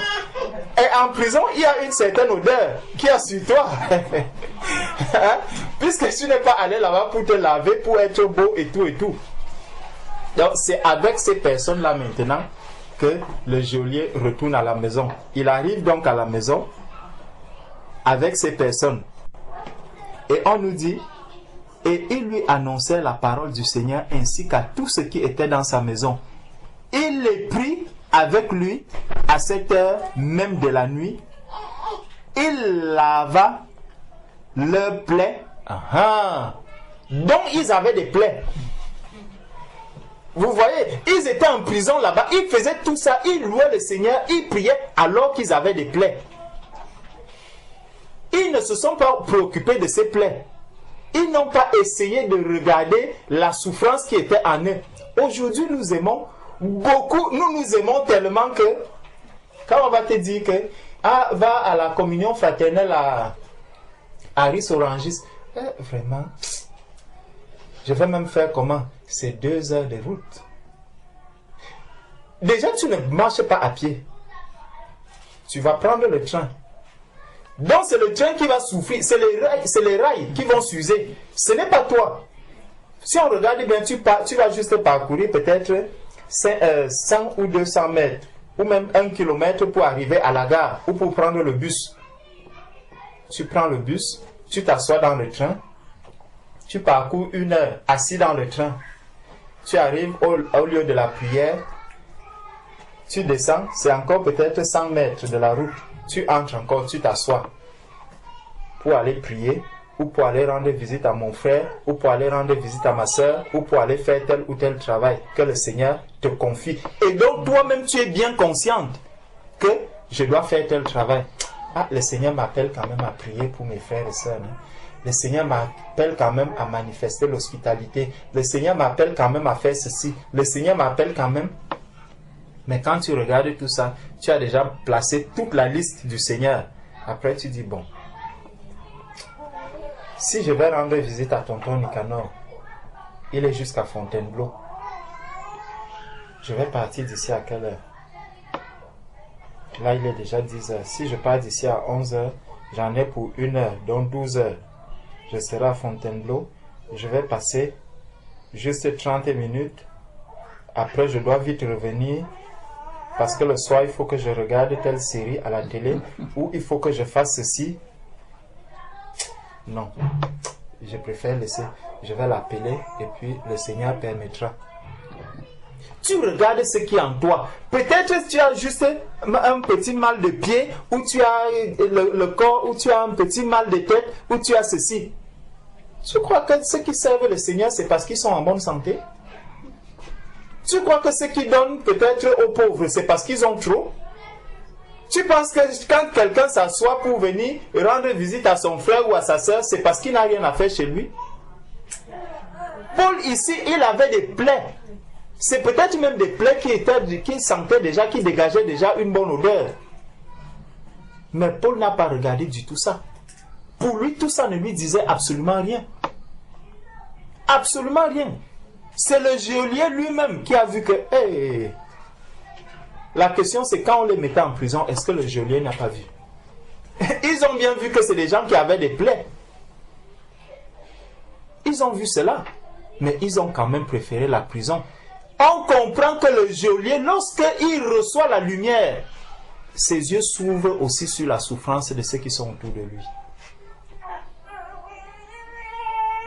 Et en prison, il y a une certaine odeur qui est sur toi. Hein? Puisque tu n'es pas allé là-bas pour te laver, pour être beau et tout. Donc c'est avec ces personnes-là maintenant que le geôlier retourne à la maison. Il arrive donc à la maison avec ces personnes. Et on nous dit, et il lui annonçait la parole du Seigneur ainsi qu'à tous ceux qui étaient dans sa maison. Il les prit avec lui à cette heure même de la nuit. Il lava leurs plaies. Donc ils avaient des plaies. Vous voyez, ils étaient en prison là-bas, ils faisaient tout ça, ils louaient le Seigneur, ils priaient alors qu'ils avaient des plaies. Ils ne se sont pas préoccupés de ces plaies. Ils n'ont pas essayé de regarder la souffrance qui était en eux. Aujourd'hui, nous aimons beaucoup, nous aimons tellement que, quand on va te dire que, va à la communion fraternelle à Aris Orangis, vraiment, je vais même faire comment? C'est 2 heures de route. Déjà, tu ne marches pas à pied. Tu vas prendre le train. Donc c'est le train qui va souffrir, c'est les rails qui vont s'user. Ce n'est pas toi. Si on regarde bien, tu vas juste parcourir peut-être 100 ou 200 mètres, ou même 1 kilomètre pour arriver à la gare, ou pour prendre le bus. Tu prends le bus, tu t'assois dans le train, tu parcours 1 heure assis dans le train. Tu arrives au lieu de la prière, Tu descends, c'est encore peut-être 100 mètres de la route. Tu entres encore, tu t'assois pour aller prier, ou pour aller rendre visite à mon frère, ou pour aller rendre visite à ma soeur, ou pour aller faire tel ou tel travail que le Seigneur te confie. Et donc toi-même, tu es bien consciente que je dois faire tel travail. Ah, le Seigneur m'appelle quand même à prier pour mes frères et sœurs. Hein. Le Seigneur m'appelle quand même à manifester l'hospitalité. Le Seigneur m'appelle quand même à faire ceci. Le Seigneur m'appelle quand même. Mais quand tu regardes tout ça, tu as déjà placé toute la liste du Seigneur. Après, tu dis, bon, si je vais rendre visite à tonton Nicanor, il est jusqu'à Fontainebleau. Je vais partir d'ici à quelle heure? Là, il est déjà 10 heures. Si je pars d'ici à 11 heures, j'en ai pour 1 heure, donc 12 heures. Je serai à Fontainebleau. Je vais passer juste 30 minutes. Après, je dois vite revenir. Parce que le soir, il faut que je regarde telle série à la télé. Ou il faut que je fasse ceci. Non. Je préfère laisser. Je vais l'appeler. Et puis, le Seigneur permettra. Tu regardes ce qui est en toi. Peut-être tu as juste un petit mal de pied, ou tu as le corps, ou tu as un petit mal de tête, ou tu as ceci. Tu crois que ceux qui servent le Seigneur, c'est parce qu'ils sont en bonne santé? Tu crois que ceux qui donnent peut-être aux pauvres, c'est parce qu'ils ont trop? Tu penses que quand quelqu'un s'assoit pour venir rendre visite à son frère ou à sa soeur, c'est parce qu'il n'a rien à faire chez lui? Paul ici, il avait des plaies. C'est peut-être même des plaies qui sentaient déjà, qui dégageaient déjà une bonne odeur. Mais Paul n'a pas regardé du tout ça. Pour lui, tout ça ne lui disait absolument rien. Absolument rien. C'est le geôlier lui-même qui a vu que... Hey, la question c'est quand on les mettait en prison, est-ce que le geôlier n'a pas vu? Ils ont bien vu que c'est des gens qui avaient des plaies. Ils ont vu cela. Mais ils ont quand même préféré la prison. On comprend que le geôlier, lorsqu'il reçoit la lumière, ses yeux s'ouvrent aussi sur la souffrance de ceux qui sont autour de lui.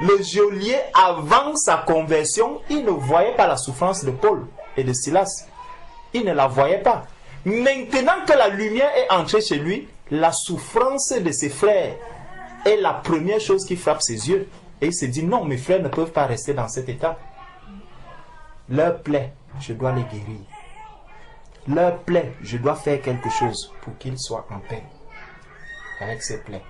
Le geôlier, avant sa conversion, il ne voyait pas la souffrance de Paul et de Silas. Il ne la voyait pas. Maintenant que la lumière est entrée chez lui, la souffrance de ses frères est la première chose qui frappe ses yeux. Et il se dit, non, mes frères ne peuvent pas rester dans cet état. Leur plaie, je dois les guérir. Leur plaie, je dois faire quelque chose pour qu'ils soient en paix avec ces plaies.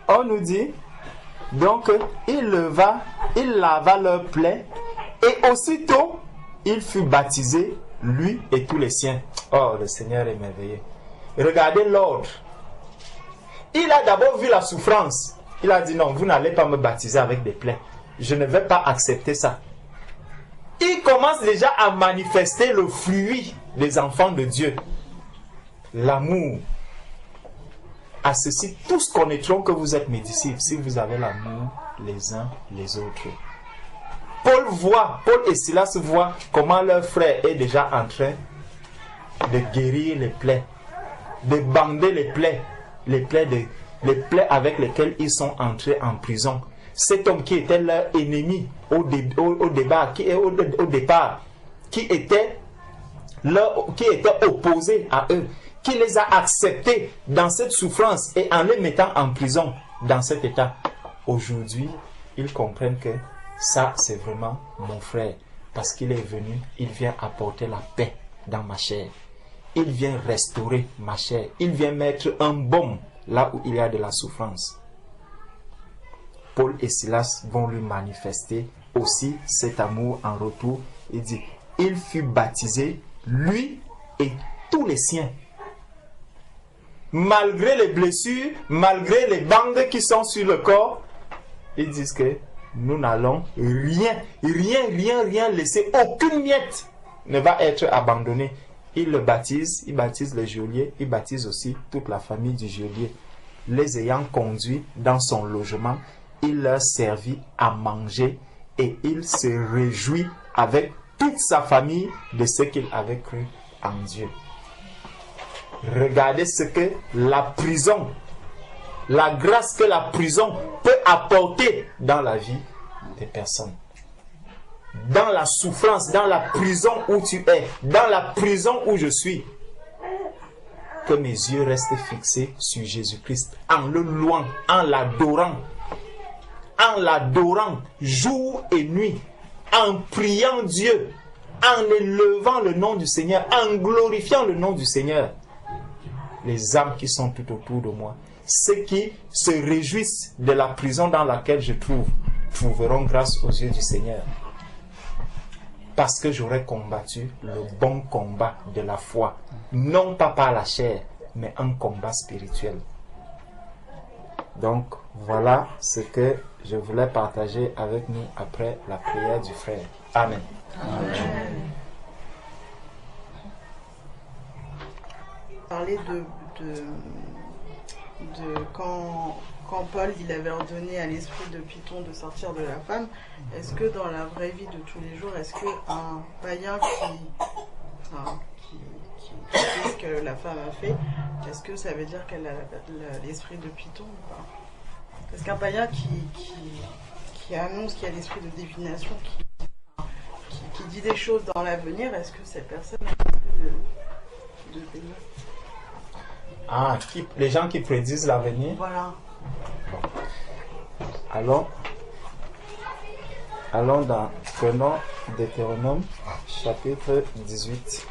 On nous dit, donc, il lava leur plaie, et aussitôt, il fut baptisé, lui et tous les siens. Oh, le Seigneur est merveilleux. Regardez l'ordre. Il a d'abord vu la souffrance. Il a dit non, vous n'allez pas me baptiser avec des plaies. Je ne vais pas accepter ça. Il commence déjà à manifester le fruit des enfants de Dieu. L'amour. À ceci, tous connaîtront que vous êtes mes disciples si vous avez l'amour les uns les autres. Paul et Silas voient comment leur frère est déjà en train de guérir les plaies, de bander les plaies avec lesquelles ils sont entrés en prison. Cet homme qui était leur ennemi au départ, qui était opposé à eux, qui les a acceptés dans cette souffrance et en les mettant en prison dans cet état. Aujourd'hui, ils comprennent que ça, c'est vraiment mon frère. Parce qu'il est venu, il vient apporter la paix dans ma chair. Il vient restaurer ma chair. Il vient mettre un baume là où il y a de la souffrance. Paul et Silas vont lui manifester aussi cet amour en retour. Il dit, il fut baptisé, lui et tous les siens. Malgré les blessures, malgré les bandes qui sont sur le corps, ils disent que nous n'allons rien laisser. Aucune miette ne va être abandonnée. Il le baptise, il baptise le geôlier, il baptise aussi toute la famille du geôlier. Les ayant conduits dans son logement, il leur servit à manger et il se réjouit avec toute sa famille de ce qu'il avait cru en Dieu. Regardez ce que la prison la grâce que la prison peut apporter dans la vie des personnes. Dans la souffrance, dans la prison où tu es, dans la prison où je suis. Que mes yeux restent fixés sur Jésus-Christ, en le louant, en l'adorant jour et nuit, en priant Dieu, en élevant le nom du Seigneur, en glorifiant le nom du Seigneur. Les âmes qui sont tout autour de moi, ceux qui se réjouissent de la prison dans laquelle je trouveront grâce aux yeux du Seigneur. Parce que j'aurai combattu le bon combat de la foi, non pas par la chair, mais un combat spirituel. Donc, voilà ce que je voulais partager avec nous après la prière du frère. Amen. Amen. Parler de quand Paul il avait ordonné à l'esprit de Python de sortir de la femme, est-ce que dans la vraie vie de tous les jours, est-ce qu'un païen qui fait ce que la femme a fait, est-ce que ça veut dire qu'elle a l'esprit de Python ou pas? Est-ce qu'un païen qui annonce qu'il y a l'esprit de divination, qui dit des choses dans l'avenir, est-ce que cette personne a l'esprit de Python? Ah, les gens qui prédisent l'avenir. Voilà. Bon. Allons dans Prenons Deutéronome chapitre 18.